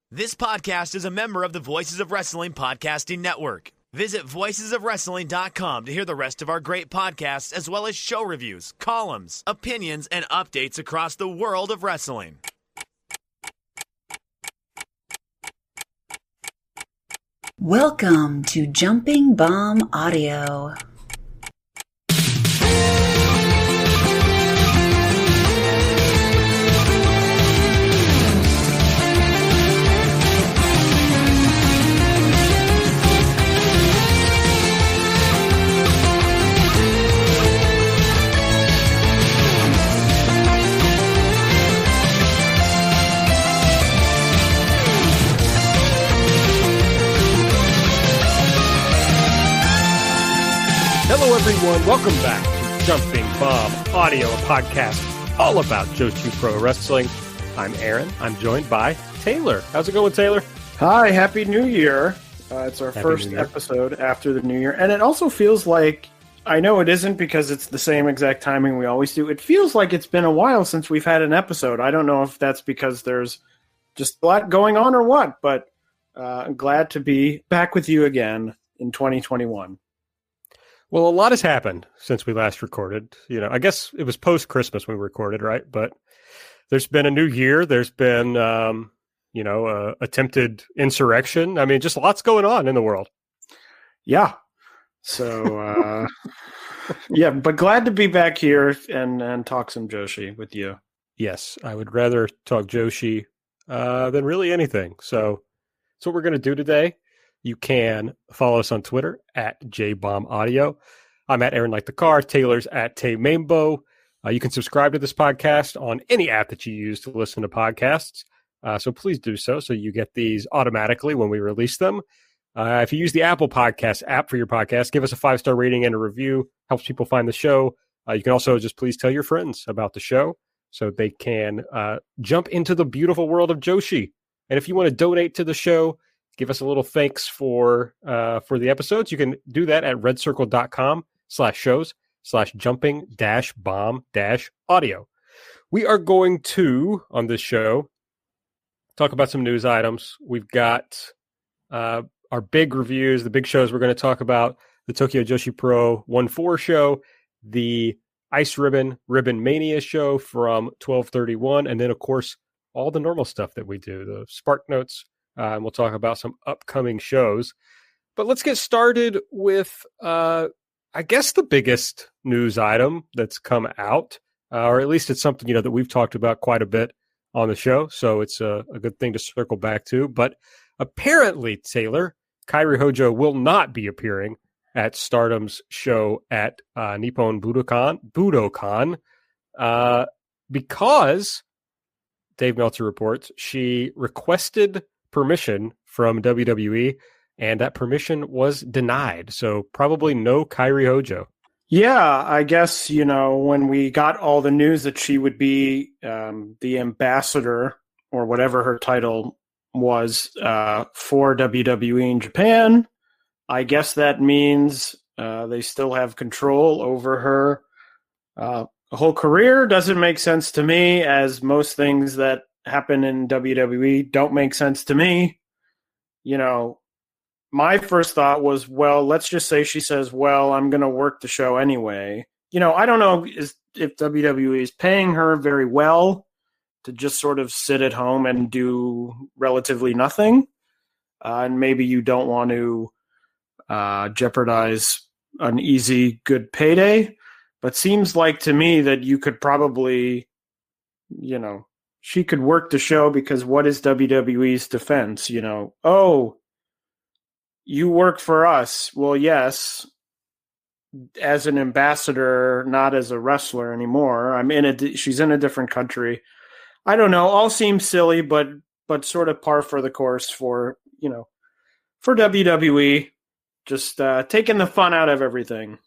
This podcast is a member of the Voices of Wrestling Podcasting Network. Visit voicesofwrestling.com to hear the rest of our great podcasts, as well as show reviews, columns, opinions, and updates across the world of wrestling. Welcome to Jumping Bomb Audio. Hello, everyone. Welcome back to Jumping Bomb Audio, a podcast all about Joshi Pro Wrestling. I'm Aaron. I'm joined by Taylor. How's it going, Taylor? Hi, Happy New Year. It's our first episode after the New Year. And it also feels like, I know it isn't because it's the same exact timing we always do. It feels like it's been a while since we've had an episode. I don't know if that's because there's just a lot going on or what, but I'm glad to be back with you again in 2021. Well, a lot has happened since we last recorded. You know, I guess it was post-Christmas when we recorded, right? But there's been a new year. There's been, attempted insurrection. I mean, just lots going on in the world. Yeah. So, yeah, but glad to be back here and talk some Joshi with you. Yes, I would rather talk Joshi than really anything. So that's what we're going to do today. You can follow us on Twitter at JBombAudio. I'm at Aaron Like the Car. Taylor's at TayMainbo. You can subscribe to this podcast on any app that you use to listen to podcasts. So please do so you get these automatically when we release them. If you use the Apple Podcast app for your podcast, give us a 5-star rating and a review. Helps people find the show. You can also just please tell your friends about the show so they can jump into the beautiful world of Joshi. And if you want to donate to the show, give us a little thanks for the episodes, you can do that at redcircle.com/shows/jumping-bomb-audio. We are going to, on this show, talk about some news items. We've got our big reviews, the big shows we're going to talk about: the Tokyo Joshi Pro 1-4 show, the Ice Ribbon RibbonMania show from 12/31, and then, of course, all the normal stuff that we do, the Spark Notes. And we'll talk about some upcoming shows. But let's get started with, I guess, the biggest news item that's come out, or at least it's something, that we've talked about quite a bit on the show. So it's a good thing to circle back to. But apparently, Taylor, Kairi Hojo will not be appearing at Stardom's show at Nippon Budokan because, Dave Meltzer reports, she requested permission from WWE, and that permission was denied. So probably no Kairi Hojo. Yeah, I guess, when we got all the news that she would be the ambassador, or whatever her title was, for WWE in Japan, I guess that means they still have control over her whole career. Doesn't make sense to me, as most things that happen in WWE don't make sense to me. My first thought was, well, let's just say she says, well, I'm going to work the show anyway. I don't know if WWE is paying her very well to just sort of sit at home and do relatively nothing. And maybe you don't want to jeopardize an easy, good payday. But seems like to me that you could probably, she could work the show, because what is WWE's defense? Oh, you work for us. Well, yes, as an ambassador, not as a wrestler anymore. She's in a different country. I don't know. All seems silly, but sort of par for the course for WWE. Just taking the fun out of everything.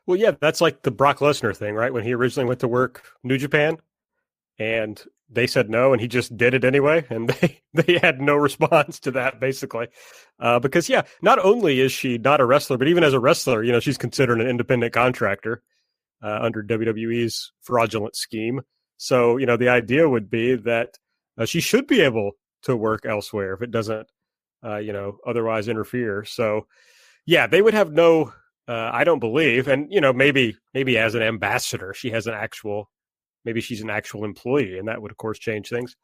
Well, yeah, that's like the Brock Lesnar thing, right? When he originally went to work New Japan, and they said no, and he just did it anyway, and they had no response to that, basically. Because, yeah, not only is she not a wrestler, but even as a wrestler, she's considered an independent contractor under WWE's fraudulent scheme. So, the idea would be that she should be able to work elsewhere if it doesn't, otherwise interfere. So, yeah, they would have no, I don't believe. And, maybe as an ambassador, she's an actual employee, and that would, of course, change things.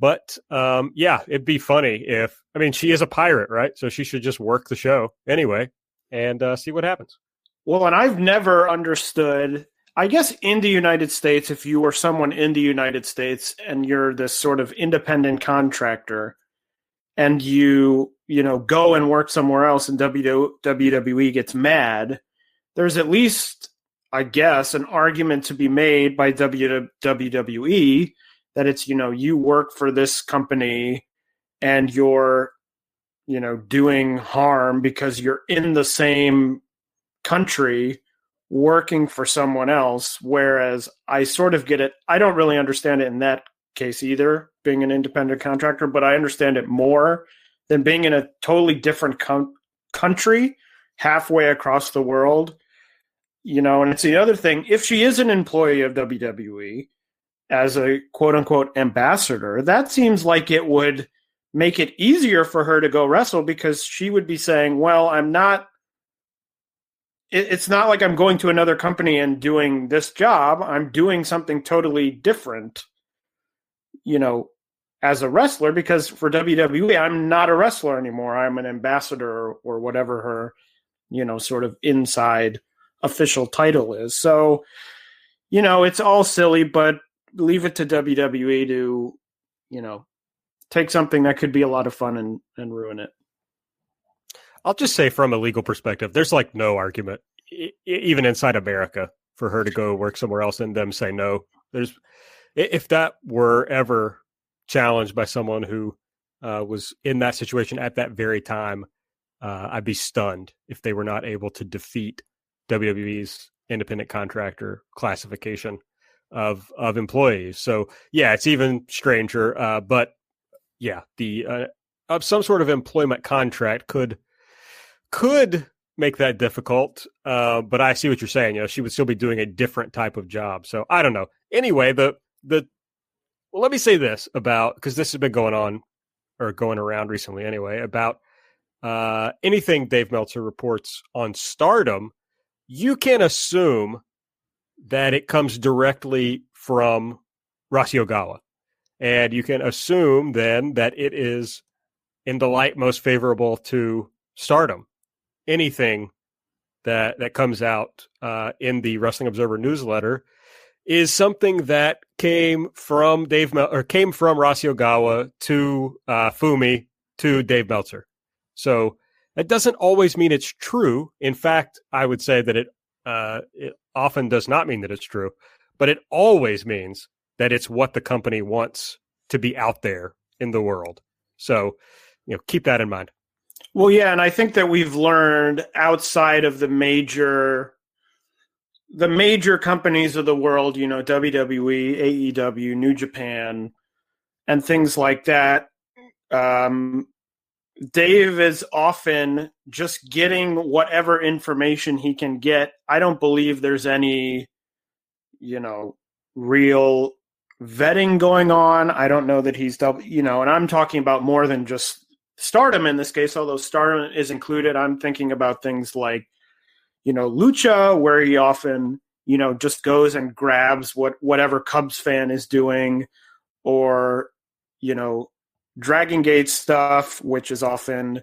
But, it'd be funny she is a pirate, right? So she should just work the show anyway and see what happens. Well, and I've never understood, I guess in the United States, if you were someone in the United States and you're this sort of independent contractor and you go and work somewhere else and WWE gets mad, there's at least, I guess, an argument to be made by WWE that it's, you work for this company and you're, doing harm because you're in the same country working for someone else, whereas I sort of get it. I don't really understand it in that case either, being an independent contractor, but I understand it more than being in a totally different country halfway across the world. And it's the other thing, if she is an employee of WWE as a quote unquote ambassador, that seems like it would make it easier for her to go wrestle, because she would be saying, well, it's not like I'm going to another company and doing this job. I'm doing something totally different, as a wrestler, because for WWE, I'm not a wrestler anymore. I'm an ambassador or whatever her, sort of inside official title is. So, it's all silly, but leave it to WWE to, take something that could be a lot of fun and ruin it. I'll just say from a legal perspective, there's no argument, even inside America, for her to go work somewhere else and them say no. If that were ever challenged by someone who was in that situation at that very time, I'd be stunned if they were not able to defeat WWE's independent contractor classification of employees. So yeah, it's even stranger. But yeah, the of some sort of employment contract could make that difficult. But I see what you're saying. She would still be doing a different type of job. So I don't know. Anyway, well, let me say this about, because this has been going around recently anyway, about anything Dave Meltzer reports on Stardom, you can assume that it comes directly from Rossy Ogawa. And you can assume then that it is in the light most favorable to Stardom. Anything that comes out in the Wrestling Observer newsletter is something that came from Rossy Ogawa to Fumi to Dave Meltzer. So that doesn't always mean it's true. In fact, I would say that it often does not mean that it's true, but it always means that it's what the company wants to be out there in the world. So, keep that in mind. Well, yeah, and I think that we've learned outside of the major companies of the world, WWE, AEW, New Japan, and things like that, Dave is often just getting whatever information he can get. I don't believe there's any, real vetting going on. I don't know that he's, and I'm talking about more than just Stardom in this case, although Stardom is included. I'm thinking about things like, Lucha, where he often, just goes and grabs whatever Cubs fan is doing, or, Dragon Gate stuff, which is often,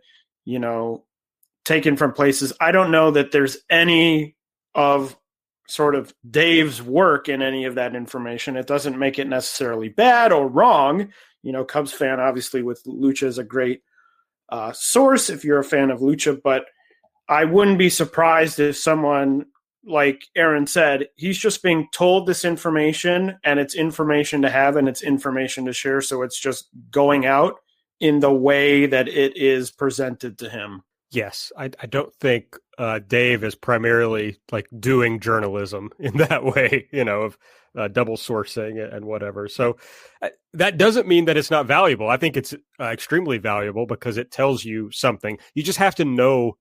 taken from places. I don't know that there's any of sort of Dave's work in any of that information. It doesn't make it necessarily bad or wrong. Cubs fan, obviously, with Lucha is a great source if you're a fan of Lucha, but I wouldn't be surprised if someone, like Aaron said, he's just being told this information, and it's information to have and it's information to share. So it's just going out in the way that it is presented to him. Yes, I don't think Dave is primarily doing journalism in that way, of double sourcing and whatever. So that doesn't mean that it's not valuable. I think it's extremely valuable because it tells you something. You just have to know.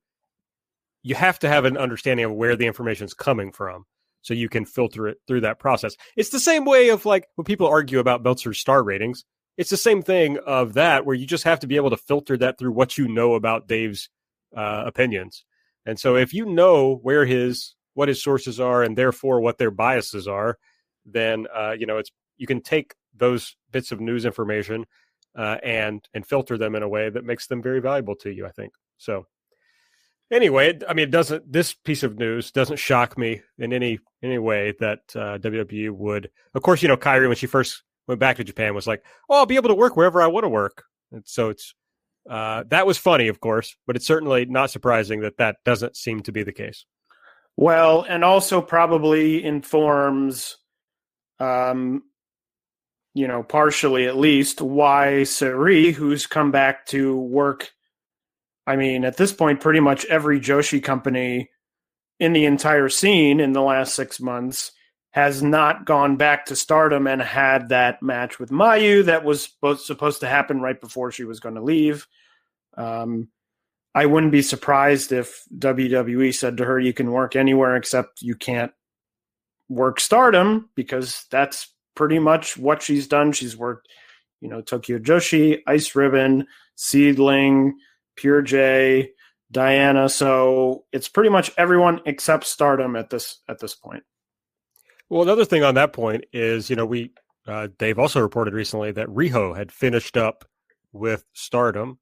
You have to have an understanding of where the information is coming from so you can filter it through that process. It's the same way of when people argue about Meltzer's star ratings. it's the same thing of that, where you just have to be able to filter that through what you know about Dave's opinions. And so if you know what his sources are and therefore what their biases are, then, you can take those bits of news information and filter them in a way that makes them very valuable to you, I think. So anyway, I mean, this piece of news doesn't shock me in any way that WWE would, of course, Kyrie, when she first went back to Japan, was like, oh, I'll be able to work wherever I want to work. And so it's, that was funny, of course, but it's certainly not surprising that doesn't seem to be the case. Well, and also probably informs, partially at least, why Saori, who's come back to work, I mean, at this point, pretty much every Joshi company in the entire scene in the last 6 months has not gone back to Stardom and had that match with Miyu that was supposed to happen right before she was going to leave. I wouldn't be surprised if WWE said to her, you can work anywhere except you can't work Stardom, because that's pretty much what she's done. She's worked, Tokyo Joshi, Ice Ribbon, Seedling, Pure J, Diana. So it's pretty much everyone except Stardom at this point. Well, another thing on that point is, Dave also reported recently that Riho had finished up with Stardom,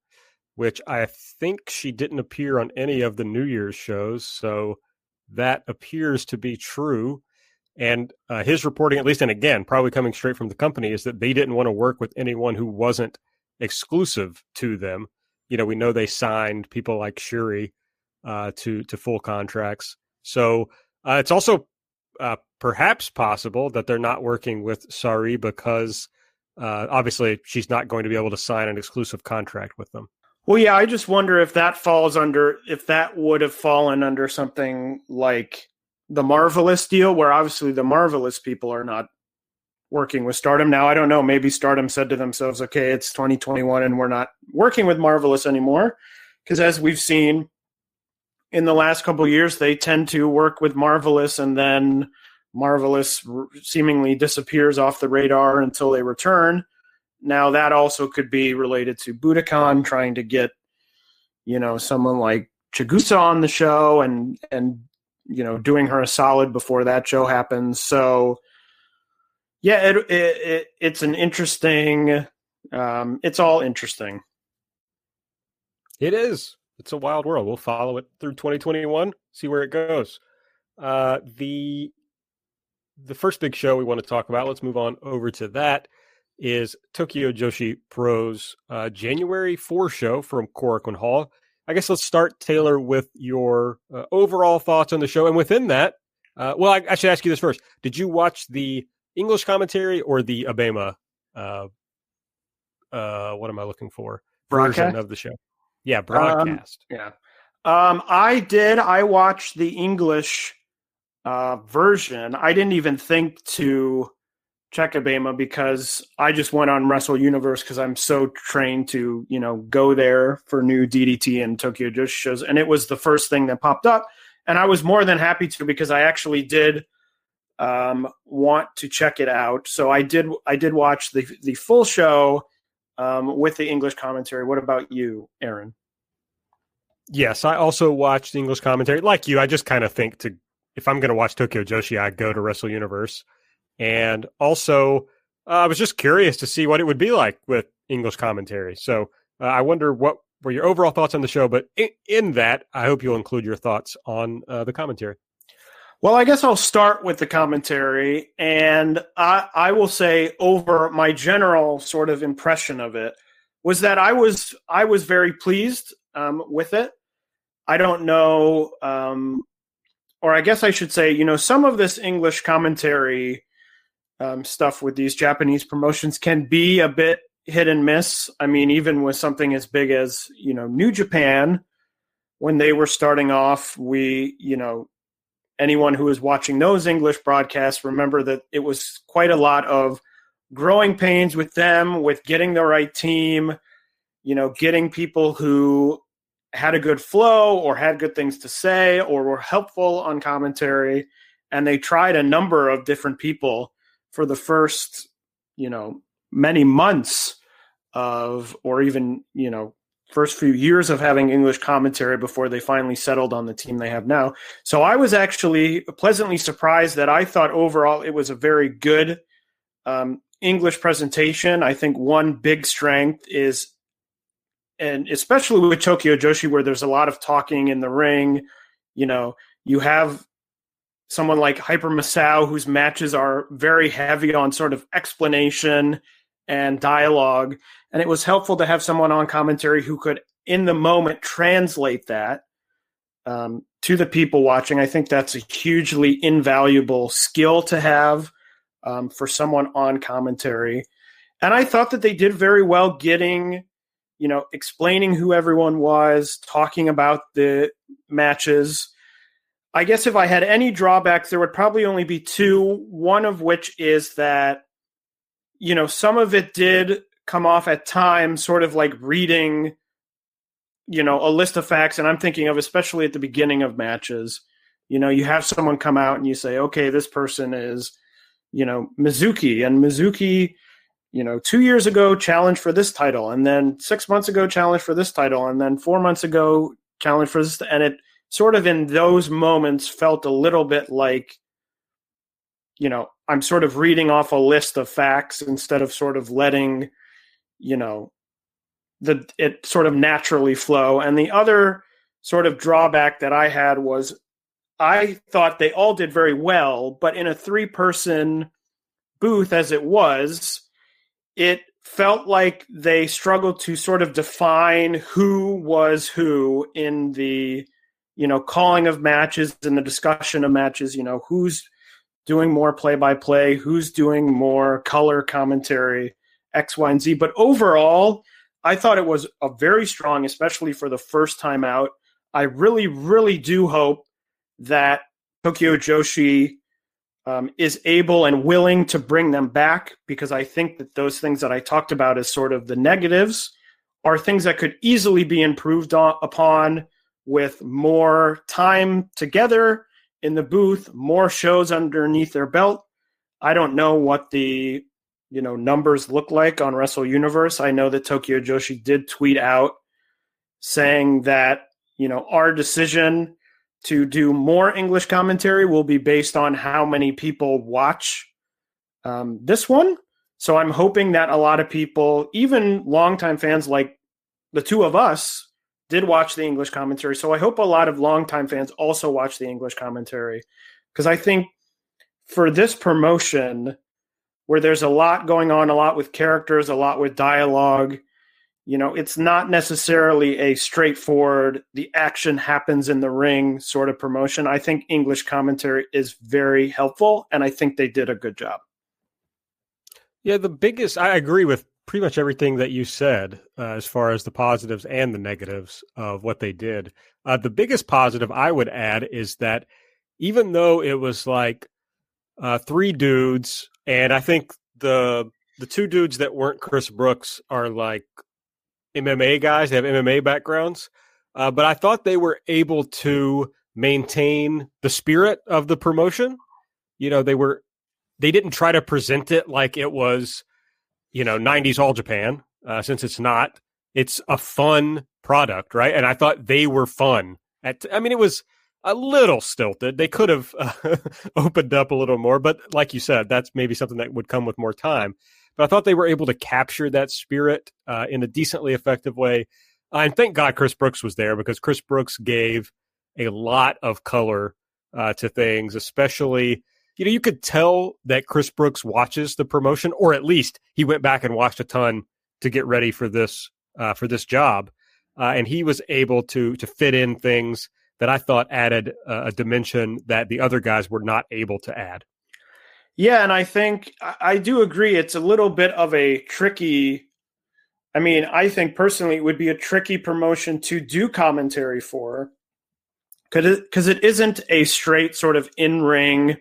which I think she didn't appear on any of the New Year's shows. So that appears to be true. And his reporting, at least, and again, probably coming straight from the company, is that they didn't want to work with anyone who wasn't exclusive to them. We know they signed people like Shuri to full contracts. So it's also perhaps possible that they're not working with Saori because obviously she's not going to be able to sign an exclusive contract with them. Well, yeah, I just wonder if that would have fallen under something like the Marvelous deal, where obviously the Marvelous people are not working with Stardom. Now, I don't know, maybe Stardom said to themselves, okay, it's 2021 and we're not working with Marvelous anymore. Because as we've seen in the last couple of years, they tend to work with Marvelous, and then Marvelous seemingly disappears off the radar until they return. Now, that also could be related to Budokan trying to get, someone like Chigusa on the show and doing her a solid before that show happens. So, yeah, it's an interesting. It's all interesting. It is. It's a wild world. We'll follow it through 2021, see where it goes. The first big show we want to talk about, let's move on over to that, is Tokyo Joshi Pro's January 4 show from Korakuen Hall. I guess let's start, Taylor, with your overall thoughts on the show. And within that, I should ask you this first. Did you watch the English commentary or the ABEMA, what am I looking for? Version of the show? Yeah, broadcast. I did. I watched the English version. I didn't even think to check ABEMA because I just went on Wrestle Universe because I'm so trained to, go there for new DDT and Tokyo Joshi shows. And it was the first thing that popped up. And I was more than happy to, because I actually did want to check it out. So I did watch the full show with the English commentary. What about you, Aaron? Yes, I also watched the English commentary. Like you, I just kind of think if I'm going to watch Tokyo Joshi, I go to Wrestle Universe. And also, I was just curious to see what it would be like with English commentary. So I wonder what were your overall thoughts on the show. But in that, I hope you'll include your thoughts on the commentary. Well, I guess I'll start with the commentary. And I will say, over my general sort of impression of it, was that I was very pleased with it. I don't know, or I guess I should say, some of this English commentary stuff with these Japanese promotions can be a bit hit and miss. I mean, even with something as big as, New Japan, when they were starting off, anyone who was watching those English broadcasts, remember that it was quite a lot of growing pains with them, with getting the right team, getting people who had a good flow or had good things to say or were helpful on commentary. And they tried a number of different people for the first, many months or even, first few years of having English commentary before they finally settled on the team they have now. So I was actually pleasantly surprised that I thought overall it was a very good English presentation. I think one big strength is, and especially with Tokyo Joshi, where there's a lot of talking in the ring, you have someone like Hyper Masao, whose matches are very heavy on sort of explanation and dialogue. And it was helpful to have someone on commentary who could, in the moment, translate that to the people watching. I think that's a hugely invaluable skill to have for someone on commentary. And I thought that they did very well getting, explaining who everyone was, talking about the matches. I guess if I had any drawbacks, there would probably only be two, one of which is that, some of it did come off at times sort of like reading, a list of facts. And I'm thinking of, especially at the beginning of matches, you have someone come out and you say, okay, this person is, Mizuki. And Mizuki, 2 years ago challenged for this title. And then 6 months ago challenged for this title. And then 4 months ago challenged for this. And it sort of in those moments felt a little bit like, I'm sort of reading off a list of facts instead of sort of letting, it sort of naturally flow. And the other sort of drawback that I had was I thought they all did very well, but in a 3-person booth as it was, it felt like they struggled to sort of define who was who in the, calling of matches and the discussion of matches, who's doing more play-by-play, who's doing more color commentary, X, Y, and Z. But overall, I thought it was a very strong, especially for the first time out. I really, really do hope that Tokyo Joshi is able and willing to bring them back, because I think that those things that I talked about as sort of the negatives are things that could easily be improved upon with more time together in the booth, more shows underneath their belt. I don't know what the numbers look like on Wrestle Universe. I know that Tokyo Joshi did tweet out saying that our decision to do more English commentary will be based on how many people watch this one. So I'm hoping that a lot of people, even longtime fans like the two of us, did watch the English commentary. So I hope a lot of longtime fans also watch the English commentary, because I think for this promotion, where there's a lot going on, a lot with characters, a lot with dialogue, it's not necessarily a straightforward, the action happens in the ring sort of promotion. I think English commentary is very helpful, and I think they did a good job. Yeah, I agree with pretty much everything that you said as far as the positives and the negatives of what they did. The biggest positive I would add is that even though it was like 3 dudes, and I think the 2 dudes that weren't Chris Brooks are like MMA guys, they have MMA backgrounds, but I thought they were able to maintain the spirit of the promotion. They didn't try to present it like it was 90s All Japan, since it's not. It's a fun product, right? And I thought they were fun. It was a little stilted. They could have opened up a little more, but like you said, that's maybe something that would come with more time. But I thought they were able to capture that spirit in a decently effective way. And thank God Chris Brooks was there, because Chris Brooks gave a lot of color to things, especially, you could tell that Chris Brooks watches the promotion, or at least he went back and watched a ton to get ready for this job. And he was able to fit in things that I thought added a dimension that the other guys were not able to add. Yeah, and I think I do agree. It's a little bit of a tricky, I think personally it would be a tricky promotion to do commentary for, because it isn't a straight sort of in-ring,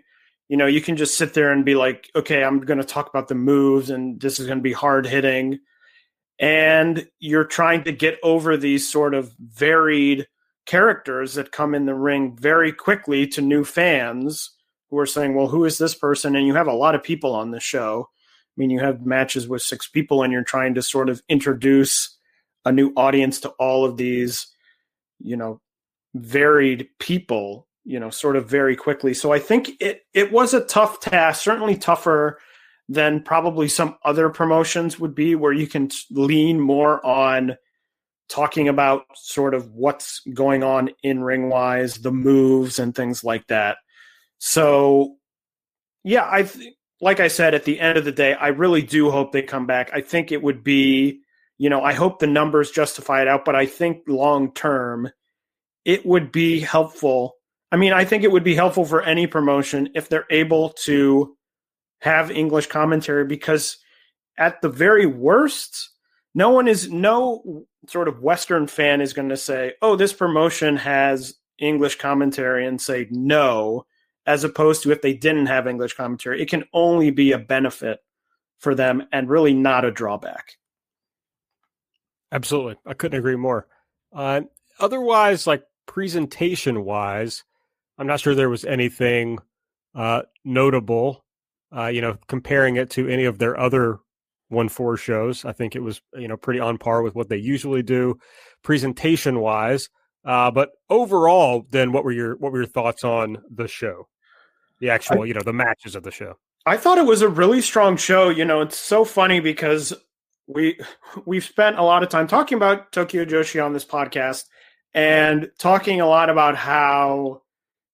you can just sit there and be like, okay, I'm going to talk about the moves and this is going to be hard hitting. And you're trying to get over these sort of varied characters that come in the ring very quickly to new fans who are saying, well, who is this person? And you have a lot of people on the show. mean, you have matches with 6 people and you're trying to sort of introduce a new audience to all of these, varied people, sort of very quickly. So I think it was a tough task, certainly tougher than probably some other promotions would be, where you can lean more on talking about sort of what's going on in ring wise, the moves and things like that. So yeah, like I said, at the end of the day, I really do hope they come back. I think it would be, I hope the numbers justify it out, but I think long term, it would be helpful. I mean, I think it would be helpful for any promotion if they're able to have English commentary, because at the very worst, no sort of Western fan is going to say, oh, this promotion has English commentary, and say no, as opposed to if they didn't have English commentary. It can only be a benefit for them and really not a drawback. Absolutely. I couldn't agree more. Otherwise, like presentation-wise, I'm not sure there was anything notable, comparing it to any of their other 1-4 shows. I think it was, pretty on par with what they usually do presentation-wise. But overall, then what were your thoughts on the show? The actual, the matches of the show. I thought it was a really strong show. It's so funny because we've spent a lot of time talking about Tokyo Joshi on this podcast and talking a lot about how,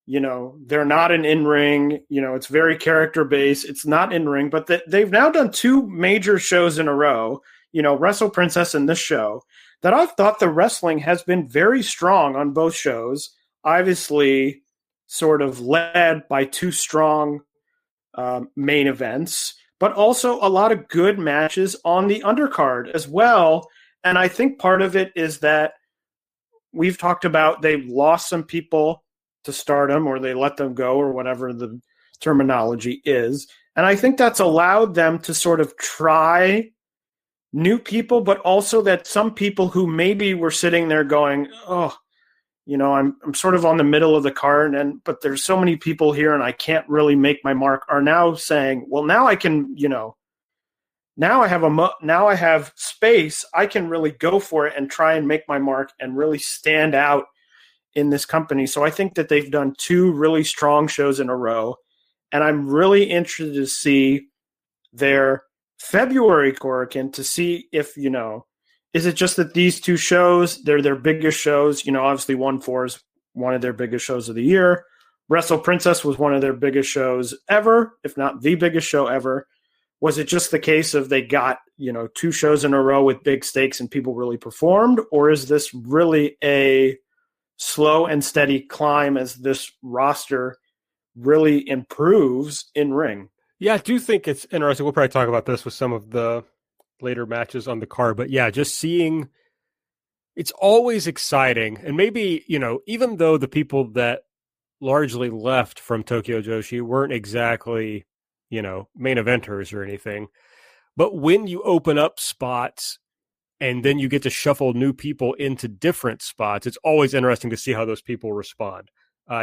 they're not an in-ring, it's very character-based. It's not in-ring, but they've now done 2 major shows in a row, Wrestle Princess and this show, that I've thought the wrestling has been very strong on both shows. Obviously, sort of led by 2 strong main events, but also a lot of good matches on the undercard as well. And I think part of it is that we've talked about they've lost some people to Stardom, or they let them go, or whatever the terminology is. And I think that's allowed them to sort of try new people, but also that some people who maybe were sitting there going, oh, I'm sort of on the middle of the card, but there's so many people here and I can't really make my mark, are now saying, well, now I can, now I have space. I can really go for it and try and make my mark and really stand out in this company. So I think that they've done 2 really strong shows in a row, and I'm really interested to see their February Korakuen, to see if, is it just that these 2 shows, they're their biggest shows? Obviously 1-4 is one of their biggest shows of the year. Wrestle Princess was one of their biggest shows ever, if not the biggest show ever. Was it just the case of they got, 2 shows in a row with big stakes and people really performed? Or is this really a slow and steady climb as this roster really improves in ring? Yeah, I do think it's interesting. We'll probably talk about this with some of the later matches on the card, but yeah, just seeing, it's always exciting. And maybe, even though the people that largely left from Tokyo Joshi weren't exactly, main eventers or anything, but when you open up spots and then you get to shuffle new people into different spots, it's always interesting to see how those people respond.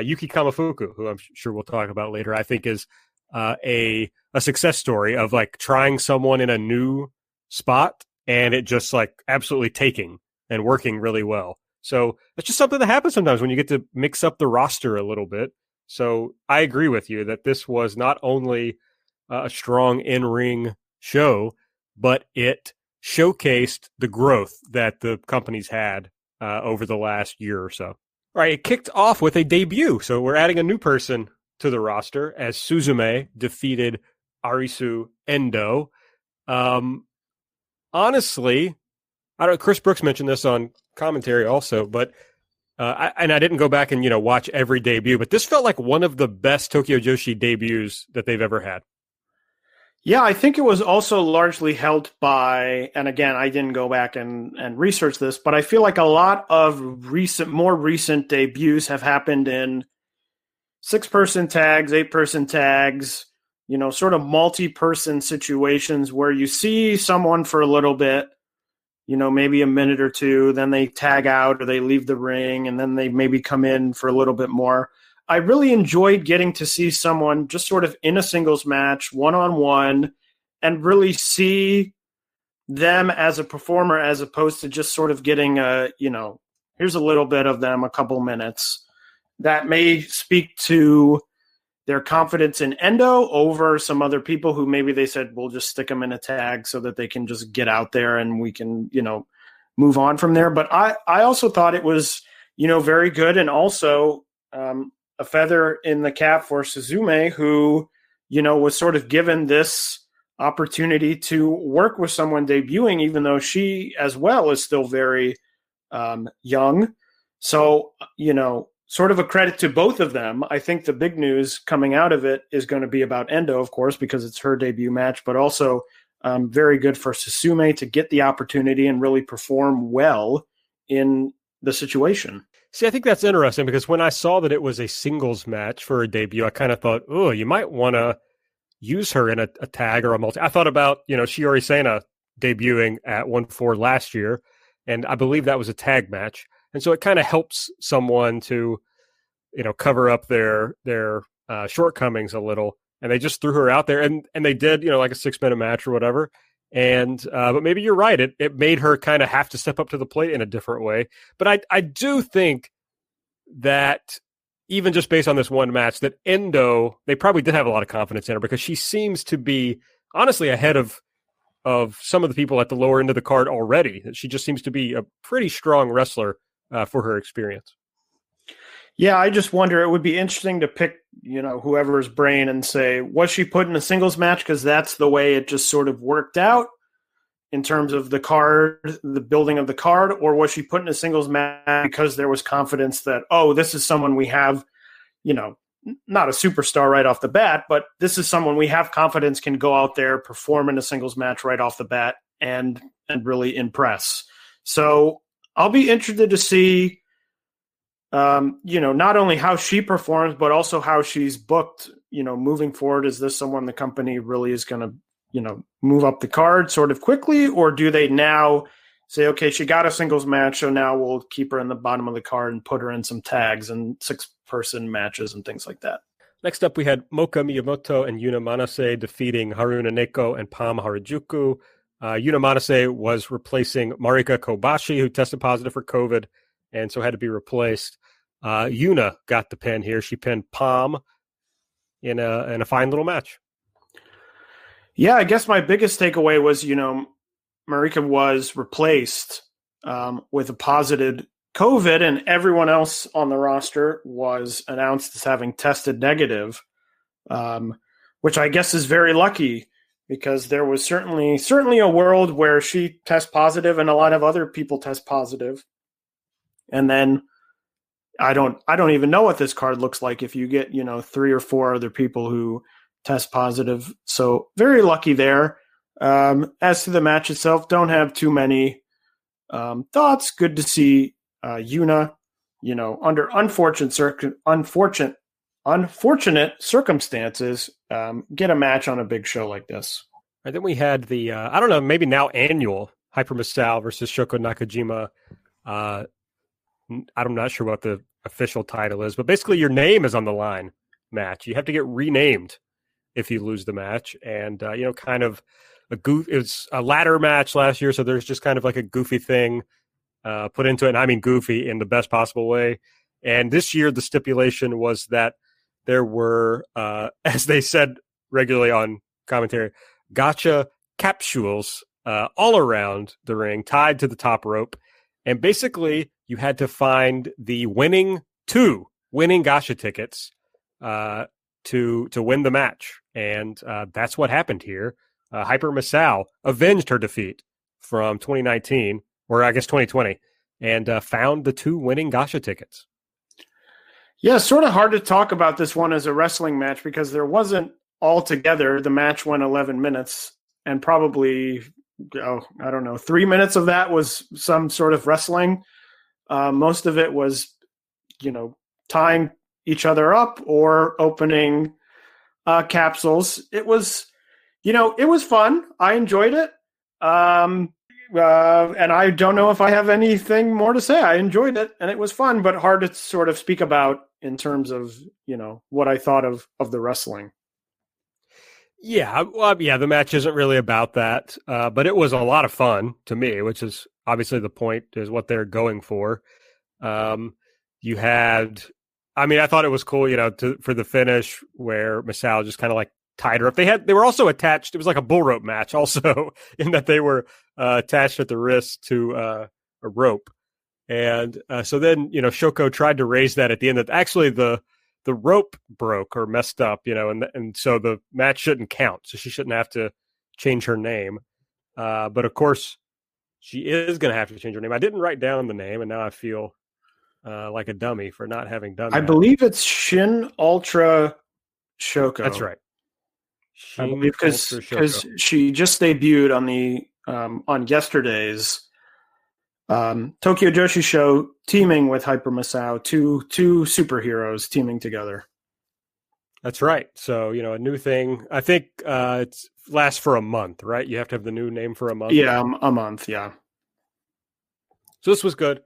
Yuki Kamafuku, who I'm sure we'll talk about later, I think is a success story of like trying someone in a new spot and it just like absolutely taking and working really well. So it's just something that happens sometimes when you get to mix up the roster a little bit. So I agree with you that this was not only a strong in-ring show, but it showcased the growth that the company's had over the last year or so. All right, it kicked off with a debut. So we're adding a new person to the roster as Suzume defeated Arisu Endo. Honestly, I don't. Chris Brooks mentioned this on commentary also, but I didn't go back and watch every debut, but this felt like one of the best Tokyo Joshi debuts that they've ever had. Yeah, I think it was also largely helped by, and again, I didn't go back and research this, but I feel like a lot of more recent debuts have happened in 6-person tags, 8-person tags, sort of multi-person situations where you see someone for a little bit, maybe a minute or 2, then they tag out or they leave the ring, and then they maybe come in for a little bit more. I really enjoyed getting to see someone just sort of in a singles match, one-on-one, really see them as a performer as opposed to just sort of getting here's a little bit of them, a couple minutes. That may speak to their confidence in Endo over some other people who maybe they said, we'll just stick them in a tag so that they can just get out there and we can, move on from there. But I also thought it was, very good. And also a feather in the cap for Suzume, who, was sort of given this opportunity to work with someone debuting, even though she as well is still very young. So, sort of a credit to both of them. I think the big news coming out of it is going to be about Endo, of course, because it's her debut match, but also very good for Suzume to get the opportunity and really perform well in the situation. See, I think that's interesting because when I saw that it was a singles match for a debut, I kind of thought, oh, you might want to use her in a tag or a multi. I thought about, Shiori Sena debuting at 1-4 last year, and I believe that was a tag match. And so it kind of helps someone to, cover up their shortcomings a little. And they just threw her out there, and they did, like a 6-minute match or whatever. And but maybe you're right. It made her kind of have to step up to the plate in a different way. But I do think that even just based on this one match, that Endo, they probably did have a lot of confidence in her because she seems to be honestly ahead of some of the people at the lower end of the card already. She just seems to be a pretty strong wrestler for her experience. Yeah, I just wonder, it would be interesting to pick, whoever's brain and say, was she put in a singles match? Because that's the way it just sort of worked out in terms of the card, the building of the card, or was she put in a singles match because there was confidence that, oh, this is someone we have, not a superstar right off the bat, but this is someone we have confidence can go out there, perform in a singles match right off the bat and really impress. So I'll be interested to see, not only how she performs, but also how she's booked, moving forward. Is this someone the company really is going to, move up the card sort of quickly? Or do they now say, okay, she got a singles match, so now we'll keep her in the bottom of the card and put her in some tags and 6-person matches and things like that? Next up, we had Moka Miyamoto and Yuna Manase defeating Haruna Neko and Pam Harajuku. Yuna Manase was replacing Marika Kobashi, who tested positive for COVID, and so had to be replaced. Yuna got the pin here. She pinned Pam in a fine little match. Yeah, I guess my biggest takeaway was, Marika was replaced with a positive COVID, and everyone else on the roster was announced as having tested negative, which I guess is very lucky because there was certainly a world where she tests positive and a lot of other people test positive. And then I don't even know what this card looks like if you get, 3 or 4 other people who test positive. So very lucky there. As to the match itself, don't have too many thoughts. Good to see Yuna, under unfortunate circumstances, get a match on a big show like this. And then we had the, I don't know, maybe now annual Hyper Misao versus Shoko Nakajima. I'm not sure what the official title is, but basically your name is on the line match. You have to get renamed if you lose the match. And, kind of it's a ladder match last year. So there's just kind of like a goofy thing put into it. And I mean, goofy in the best possible way. And this year, the stipulation was that there were, as they said regularly on commentary, gotcha capsules all around the ring, tied to the top rope. And basically, you had to find the winning gacha tickets to win the match. And that's what happened here. Hyper Misao avenged her defeat from 2019, or I guess 2020, and found the 2 winning gacha tickets. Yeah, sort of hard to talk about this one as a wrestling match because there wasn't altogether. The match went 11 minutes and probably, 3 minutes of that was some sort of wrestling. Most of it was, tying each other up or opening capsules. It was, it was fun. I enjoyed it. And I don't know if I have anything more to say. I enjoyed it and it was fun, but hard to sort of speak about in terms of, what I thought of the wrestling. Yeah, well, yeah, the match isn't really about that, but it was a lot of fun to me, which is obviously the point, is what they're going for. You had, I mean, I thought it was cool, for the finish where Masao just kind of like tied her up. They were also attached. It was like a bull rope match, also in that they were attached at the wrist to a rope, and so then Shoko tried to raise that at the end. That actually the rope broke or messed up, and so the match shouldn't count. So she shouldn't have to change her name. But of course, she is going to have to change her name. I didn't write down the name, and now I feel like a dummy for not having done that. I believe it's Shin Ultra Shoko. That's right. I believe because she just debuted on the on yesterday's Tokyo Joshi show, teaming with Hyper Masao, two superheroes teaming together. That's right. So, a new thing. I think it lasts for a month, right? You have to have the new name for a month. Yeah, a month, yeah. So this was good.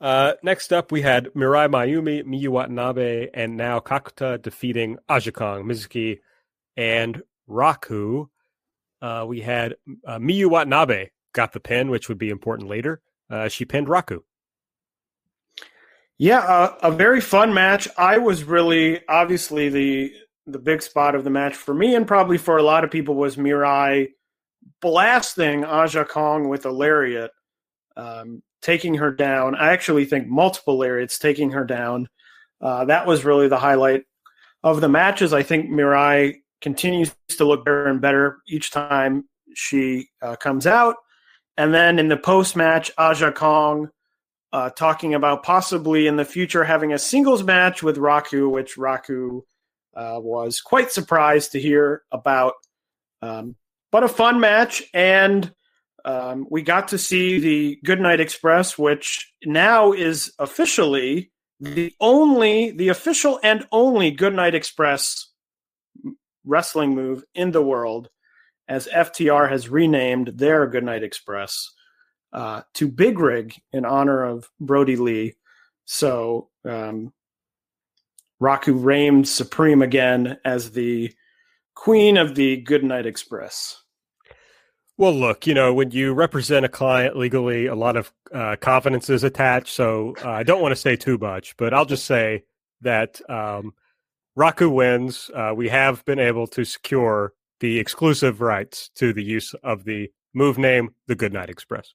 Next up, we had Mirai Mayumi, Miyu Watanabe, and now Kakuta defeating Aja Kong, Mizuki, and Raku. We had Miyu Watanabe got the pin, which would be important later. She pinned Raku. Yeah, a very fun match. I was really, obviously, the big spot of the match for me, and probably for a lot of people, was Mirai blasting Aja Kong with a lariat, taking her down. I actually think multiple lariats taking her down. That was really the highlight of the matches. I think Mirai continues to look better and better each time she comes out. And then in the post-match, Aja Kong talking about possibly in the future having a singles match with Raku, which Raku was quite surprised to hear about. But a fun match, and we got to see the Goodnight Express, which now is officially the official and only Goodnight Express wrestling move in the world, as FTR has renamed their Goodnight Express to Big Rig in honor of Brody Lee. So Raku reigns supreme again as the queen of the Goodnight Express. Well, look, when you represent a client legally, a lot of confidence is attached. So I don't want to say too much, but I'll just say that Raku wins. We have been able to secure the exclusive rights to the use of the move name, the Goodnight Express.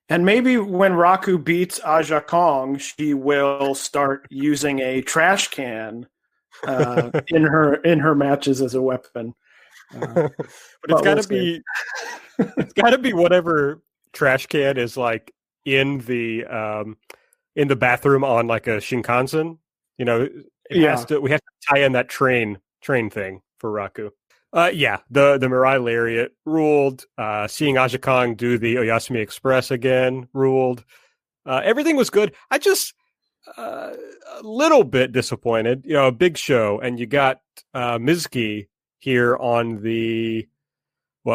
And maybe when Raku beats Aja Kong, she will start using a trash can in her matches as a weapon. But it's got to be it's got to be whatever trash can is like in the bathroom on like a Shinkansen. We have to tie in that train thing for Raku. The Mirai Lariat ruled. Seeing Aja Kong do the Oyasumi Express again ruled. Everything was good. I just a little bit disappointed. A big show, and you got Mizuki here on the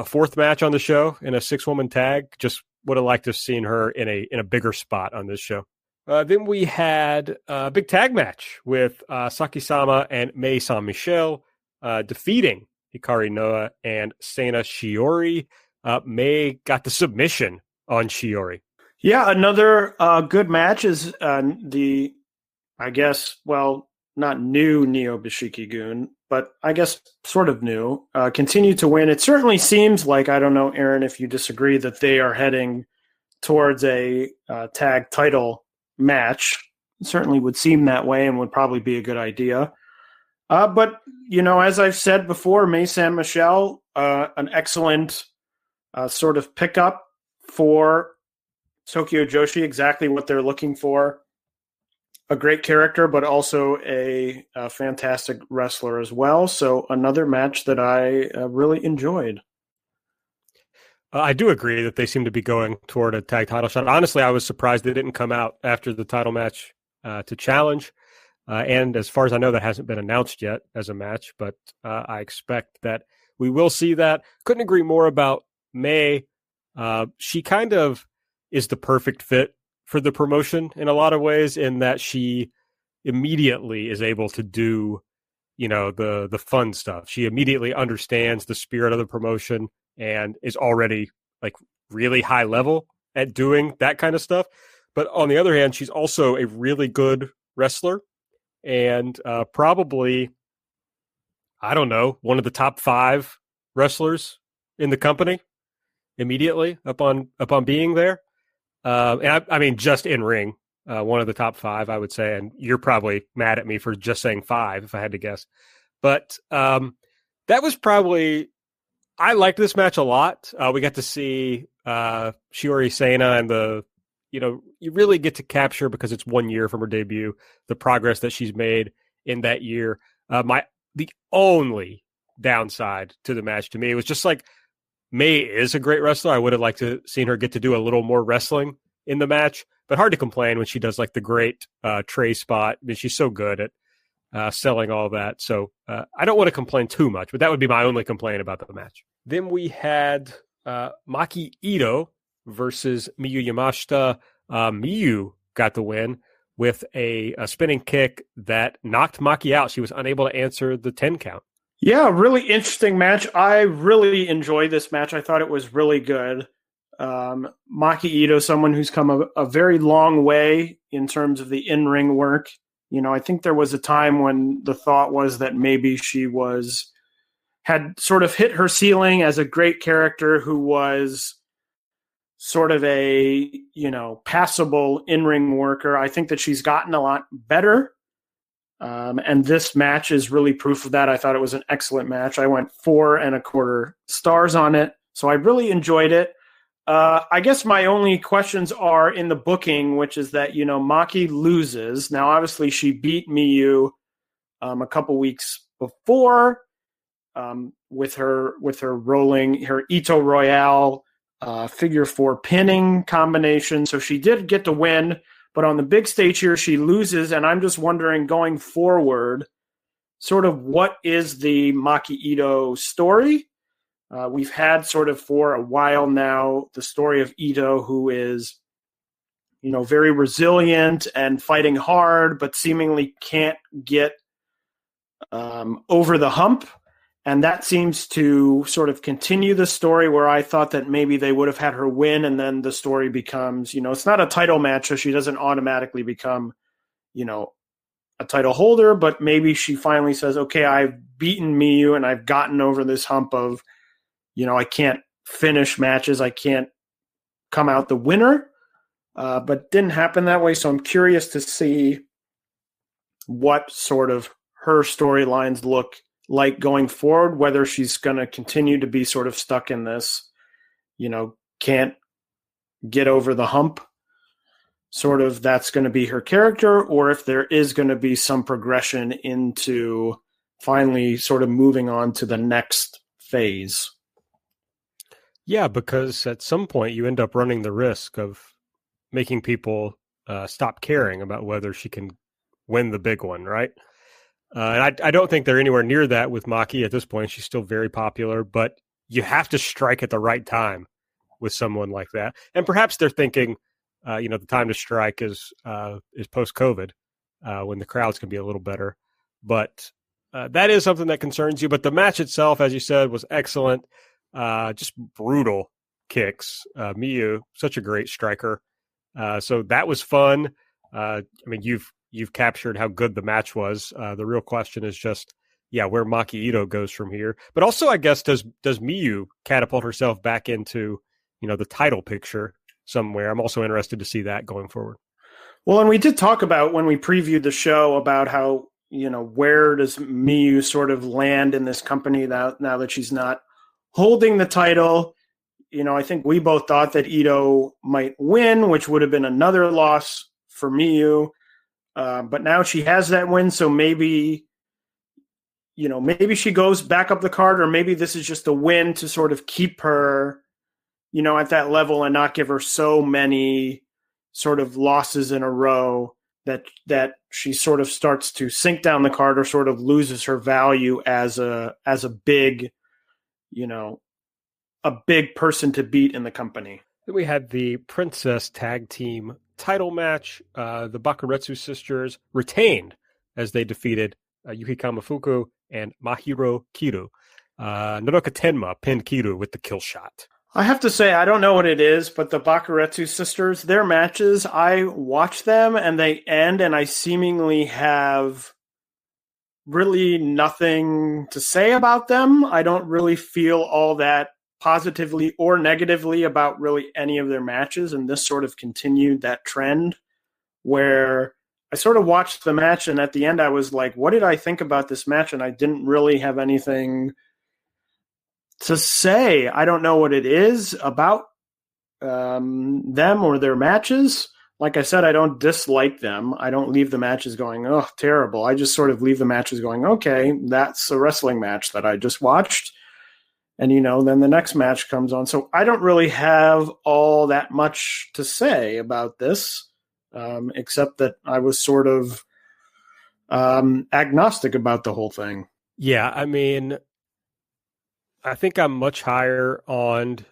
fourth match on the show in a 6-woman tag. Just would have liked to have seen her in a bigger spot on this show. Then we had a big tag match with Saki-sama and Mei San Michel defeating Hikari Noa and Seina Shiori. Mei got the submission on Shiori. Yeah, another good match is not new Neo Bishiki-gun, but I guess sort of new. Continue to win. It certainly seems like, I don't know, Aaron, if you disagree, that they are heading towards a tag title match. It certainly would seem that way and would probably be a good idea. But, as I've said before, Mei San Michel, an excellent sort of pickup for Tokyo Joshi, exactly what they're looking for. A great character, but also a fantastic wrestler as well. So another match that I really enjoyed. I do agree that they seem to be going toward a tag title shot. Honestly, I was surprised they didn't come out after the title match to challenge. And as far as I know, that hasn't been announced yet as a match, but I expect that we will see that. Couldn't agree more about Mei. She kind of is the perfect fit for the promotion in a lot of ways, in that she immediately is able to do, the fun stuff. She immediately understands the spirit of the promotion and is already like really high level at doing that kind of stuff. But on the other hand, she's also a really good wrestler and probably, I don't know, one of the top 5 wrestlers in the company immediately upon being there. And I mean, just in ring, one of the top 5, I would say. And you're probably mad at me for just saying 5, if I had to guess. But that was probably, I liked this match a lot. We got to see Shiori Sena and you really get to capture, because it's 1 year from her debut, the progress that she's made in that year. The only downside to the match to me was just like, May is a great wrestler. I would have liked to seen her get to do a little more wrestling in the match, but hard to complain when she does like the great tray spot. I mean, she's so good at selling all that. So I don't want to complain too much, but that would be my only complaint about the match. Then we had Maki Ito versus Miyu Yamashita. Miyu got the win with a spinning kick that knocked Maki out. She was unable to answer the 10 count. Yeah, really interesting match. I really enjoyed this match. I thought it was really good. Maki Ito, someone who's come a very long way in terms of the in-ring work. I think there was a time when the thought was that maybe she had sort of hit her ceiling as a great character who was sort of a, passable in-ring worker. I think that she's gotten a lot better. And this match is really proof of that. I thought it was an excellent match. I went 4.25 stars on it. So I really enjoyed it. I guess my only questions are in the booking, which is that, Maki loses. Now, obviously she beat Miyu a couple weeks before with her rolling, her Ito Royale figure 4 pinning combination. So she did get to win. But on the big stage here, she loses, and I'm just wondering, going forward, sort of what is the Maki Ito story? We've had sort of for a while now the story of Ito, who is, very resilient and fighting hard, but seemingly can't get over the hump. And that seems to sort of continue the story, where I thought that maybe they would have had her win, and then the story becomes, it's not a title match, so she doesn't automatically become, a title holder, but maybe she finally says, okay, I've beaten Miyu and I've gotten over this hump of, I can't finish matches, I can't come out the winner, but didn't happen that way. So I'm curious to see what sort of her storylines look like going forward, whether she's going to continue to be sort of stuck in this, can't get over the hump, sort of that's going to be her character, or if there is going to be some progression into finally sort of moving on to the next phase. Yeah, because at some point you end up running the risk of making people stop caring about whether she can win the big one, right? And I don't think they're anywhere near that with Maki at this point. She's still very popular, but you have to strike at the right time with someone like that. And perhaps they're thinking, the time to strike is post-COVID, when the crowds can be a little better. But that is something that concerns you. But the match itself, as you said, was excellent. Just brutal kicks. Miyu, such a great striker. So that was fun. I mean, you've captured how good the match was. The real question is just, where Maki Ito goes from here. But also, I guess, does Miyu catapult herself back into, the title picture somewhere? I'm also interested to see that going forward. Well, and we did talk about, when we previewed the show, about how, where does Miyu sort of land in this company now that she's not holding the title. I think we both thought that Ito might win, which would have been another loss for Miyu. But now she has that win, so maybe she goes back up the card, or maybe this is just a win to sort of keep her, at that level and not give her so many sort of losses in a row that she sort of starts to sink down the card, or sort of loses her value as a big, a big person to beat in the company. Then we had the Princess Tag Team title match. The Bakuretsu sisters retained as they defeated Yuki Kamifuku, and Mahiro Kiru. Nodoka Tenma pinned Kiru with the kill shot. I have to say, I don't know what it is, but the Bakuretsu sisters, their matches, I watch them and they end, and I seemingly have really nothing to say about them. I don't really feel all that positively or negatively about really any of their matches, and this sort of continued that trend where I sort of watched the match, and at the end I was like, what did I think about this match? And I didn't really have anything to say. I don't know what it is about them or their matches. Like I said, I don't dislike them. I don't leave the matches going, oh, terrible. I just sort of leave the matches going, okay, that's a wrestling match that I just watched. And, then the next match comes on. So I don't really have all that much to say about this, except that I was sort of agnostic about the whole thing. Yeah, I mean, I think I'm much higher on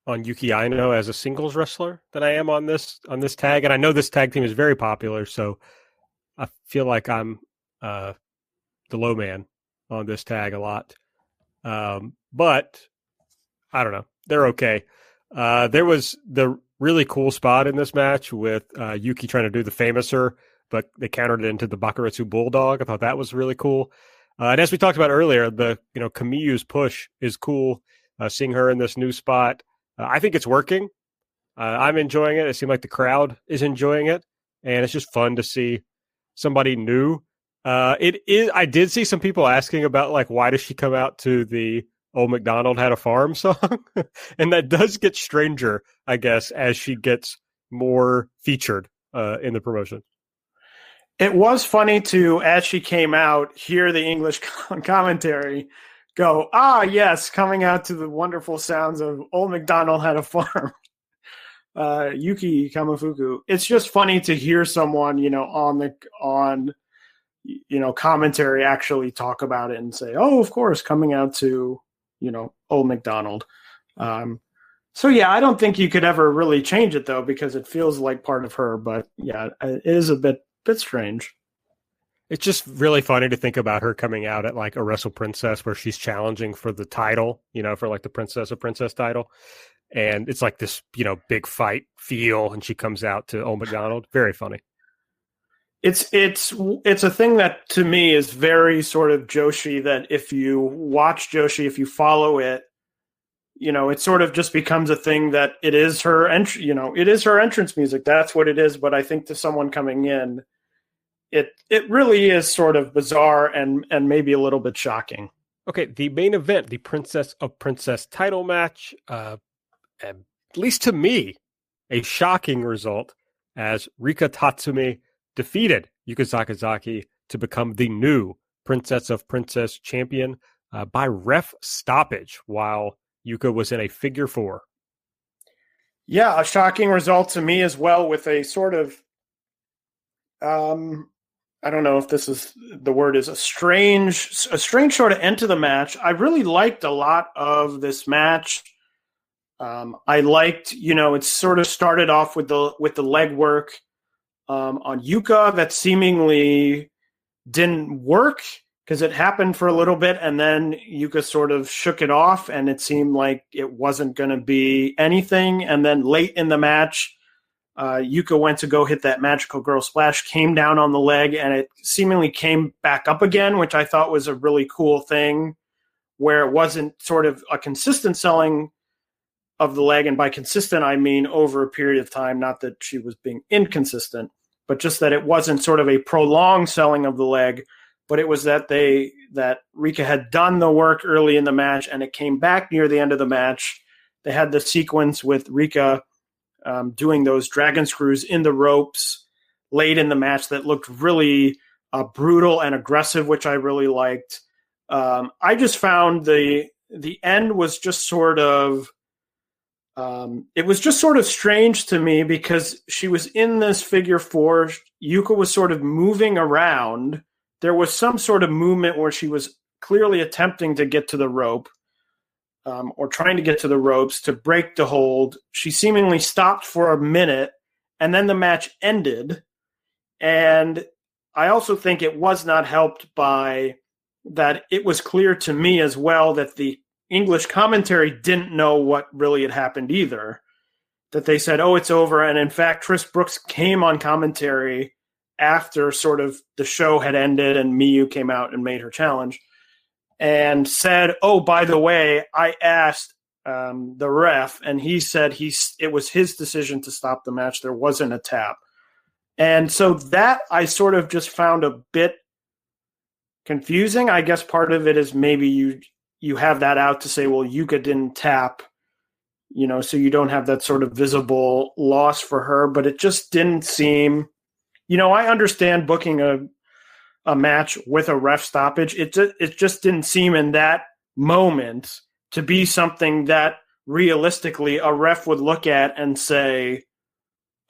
Yuki Aino as a singles wrestler than I am on this tag, and I know this tag team is very popular, so I feel like I'm the low man on this tag a lot. But I don't know, they're okay. There was the really cool spot in this match with Yuki trying to do the famouser, but they countered it into the Bakuretsu Bulldog. I thought that was really cool. And as we talked about earlier, Kamiyu's push is cool. Seeing her in this new spot, I think it's working. I'm enjoying it. It seems like the crowd is enjoying it, and it's just fun to see somebody new. It is. I did see some people asking about why does she come out to the Old MacDonald Had a Farm song, and that does get stranger, I guess, as she gets more featured in the promotion. It was funny to, as she came out, hear the English commentary go, yes, coming out to the wonderful sounds of Old MacDonald Had a Farm. Yuki Kamifuku. It's just funny to hear someone, on commentary actually talk about it and say, oh, of course, coming out to, Old MacDonald. So, yeah, I don't think you could ever really change it, though, because it feels like part of her. But, yeah, it is a bit strange. It's just really funny to think about her coming out at a Wrestle Princess where she's challenging for the title, for the Princess of Princess title. And it's this, big fight feel, and she comes out to Old MacDonald. Very funny. It's a thing that to me is very sort of Joshi, that if you watch Joshi, if you follow it, it sort of just becomes a thing that it is her it is her entrance music. That's what it is. But I think to someone coming in, it really is sort of bizarre and maybe a little bit shocking. Okay, the main event, the Princess of Princess title match, at least to me, a shocking result as Rika Tatsumi defeated Yuka Sakazaki to become the new Princess of Princess champion by ref stoppage while Yuka was in a figure four. Yeah, a shocking result to me as well, with a sort of I don't know if this is the word, is a strange sort of end to the match. I really liked a lot of this match. I liked, it sort of started off with the leg work on Yuka that seemingly didn't work because it happened for a little bit, and then Yuka sort of shook it off, and it seemed like it wasn't going to be anything. And then late in the match, Yuka went to go hit that magical girl splash, came down on the leg, and it seemingly came back up again, which I thought was a really cool thing, where it wasn't sort of a consistent selling of the leg. And by consistent, I mean over a period of time, not that she was being inconsistent, but just that it wasn't sort of a prolonged selling of the leg, but it was that Rika had done the work early in the match, and it came back near the end of the match. They had the sequence with Rika doing those dragon screws in the ropes late in the match that looked really brutal and aggressive, which I really liked. I just found the end was just sort of it was just sort of strange to me, because she was in this figure four. Yuka was sort of moving around. There was some sort of movement where she was clearly attempting to get to the rope, or trying to get to the ropes to break the hold. She seemingly stopped for a minute, and then the match ended. And I also think it was not helped by that it was clear to me as well that the English commentary didn't know what really had happened either. That they said, oh, it's over. And in fact, Chris Brooks came on commentary after sort of the show had ended and Miyu came out and made her challenge and said, oh, by the way, I asked the ref and he said it was his decision to stop the match. There wasn't a tap. And so that I sort of just found a bit confusing. I guess part of it is maybe you have that out to say, well, Yuka didn't tap, so you don't have that sort of visible loss for her, but it just didn't seem, I understand booking a match with a ref stoppage. It just didn't seem in that moment to be something that realistically a ref would look at and say,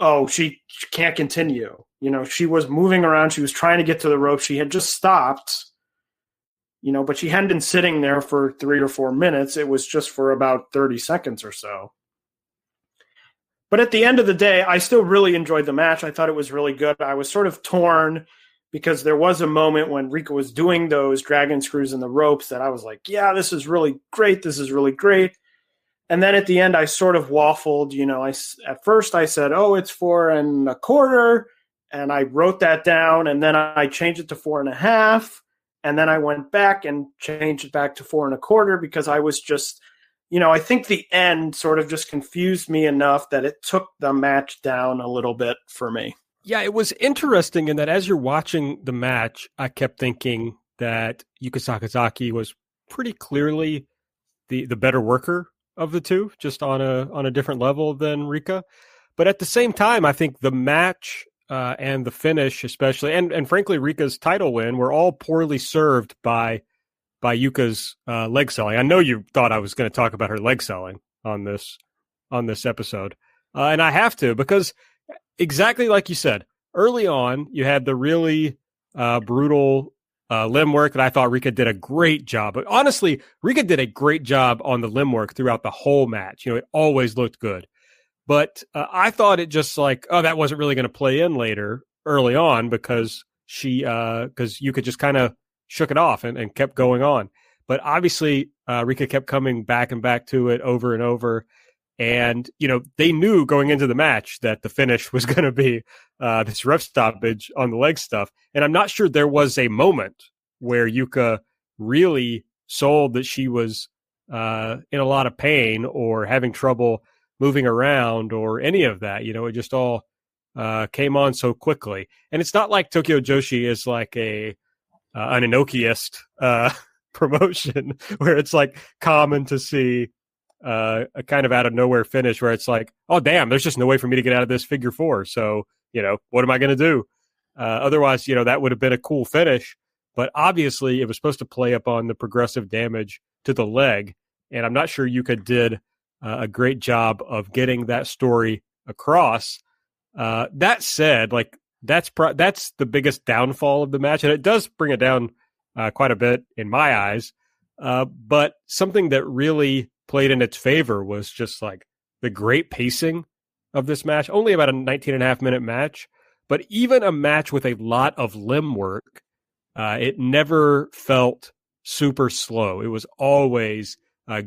oh, she can't continue. She was moving around. She was trying to get to the rope. She had just stopped, but she hadn't been sitting there for 3 or 4 minutes. It was just for about 30 seconds or so. But at the end of the day, I still really enjoyed the match. I thought it was really good. I was sort of torn because there was a moment when Rika was doing those dragon screws in the ropes that I was like, yeah, this is really great. This is really great. And then at the end, I sort of waffled. At first I said, oh, it's 4 1/4. And I wrote that down. And then I changed it to 4 1/2. And then I went back and changed it back to 4 1/4 because I was just, I think the end sort of just confused me enough that it took the match down a little bit for me. Yeah, it was interesting in that as you're watching the match, I kept thinking that Yuka Sakazaki was pretty clearly the better worker of the two, just on a different level than Rika. But at the same time, I think the match and the finish especially, and frankly Rika's title win, were all poorly served by Yuka's leg selling. I know you thought I was going to talk about her leg selling on this episode. And I have to, because exactly like you said, early on, you had the really brutal limb work that I thought Rika did a great job. But honestly, Rika did a great job on the limb work throughout the whole match. It always looked good. But I thought it just like, oh, that wasn't really going to play in later early on because Yuka just kind of shook it off and kept going on. But obviously, Rika kept coming back and back to it over and over. And, they knew going into the match that the finish was going to be this ref stoppage on the leg stuff. And I'm not sure there was a moment where Yuka really sold that she was in a lot of pain or having trouble moving around or any of that. It just all came on so quickly. And it's not like Tokyo Joshi is like an Inokiist promotion where it's like common to see a kind of out of nowhere finish where it's like, oh, damn, there's just no way for me to get out of this figure 4. So, what am I going to do? Otherwise, that would have been a cool finish. But obviously, it was supposed to play up on the progressive damage to the leg. And I'm not sure Yuka did a great job of getting that story across. That said, like, that's the biggest downfall of the match. And it does bring it down quite a bit in my eyes. But something that really played in its favor was just like the great pacing of this match. Only about a 19.5-minute match, but even a match with a lot of limb work, it never felt super slow. It was always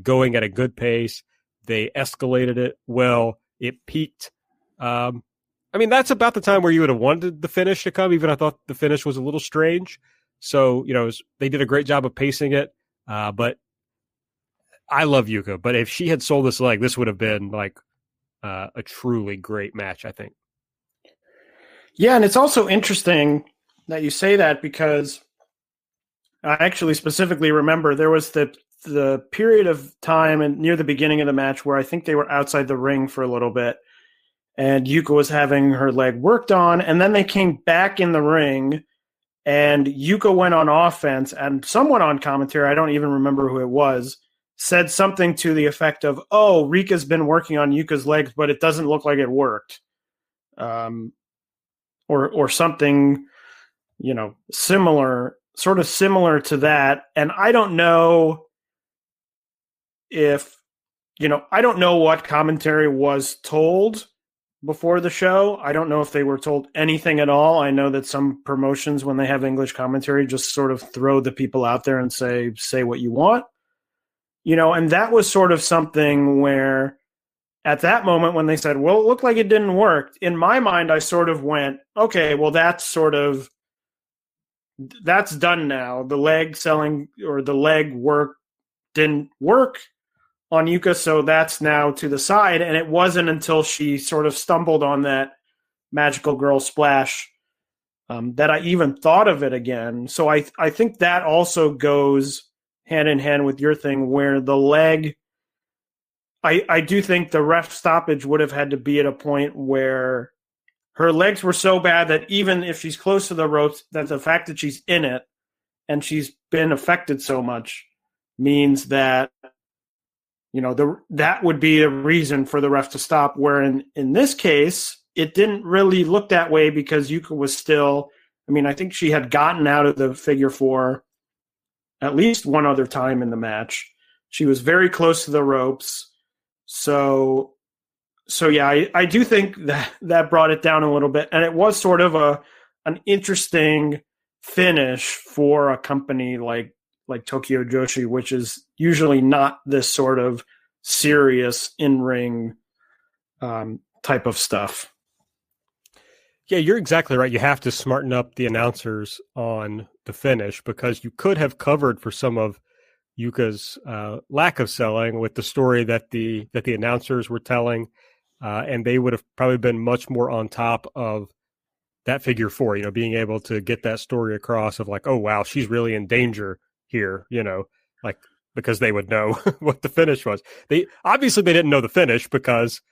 going at a good pace. They escalated it well. It peaked. That's about the time where you would have wanted the finish to come. Even I thought the finish was a little strange. So, they did a great job of pacing it. But I love Yuka, but if she had sold this leg, this would have been like a truly great match, I think. Yeah, and it's also interesting that you say that because I actually specifically remember there was the period of time and near the beginning of the match where I think they were outside the ring for a little bit, and Yuka was having her leg worked on, and then they came back in the ring, and Yuka went on offense, and someone on commentary, I don't even remember who it was, said something to the effect of, oh, Rika's been working on Yuka's legs, but it doesn't look like it worked. Or something, similar to that. And I don't know if, I don't know what commentary was told before the show. I don't know if they were told anything at all. I know that some promotions, when they have English commentary, just sort of throw the people out there and say what you want. And that was sort of something where at that moment when they said, well, it looked like it didn't work, in my mind, I sort of went, okay, well, that's done now. The leg selling or the leg work didn't work on Yuka, so that's now to the side. And it wasn't until she sort of stumbled on that magical girl splash that I even thought of it again. So I think that also goes hand in hand with your thing where the leg, I do think the ref stoppage would have had to be at a point where her legs were so bad that even if she's close to the ropes, that the fact that she's in it and she's been affected so much means that, that would be a reason for the ref to stop. Where in this case, it didn't really look that way because Yuka was still, I think she had gotten out of the figure four at least one other time in the match. She was very close to the ropes. So yeah, I do think that brought it down a little bit. And it was sort of an interesting finish for a company like Tokyo Joshi, which is usually not this sort of serious in-ring type of stuff. Yeah, you're exactly right. You have to smarten up the announcers on the finish because you could have covered for some of Yuka's lack of selling with the story that the announcers were telling, and they would have probably been much more on top of that figure four, being able to get that story across of like, oh, wow, she's really in danger here, because they would know what the finish was. They didn't know the finish because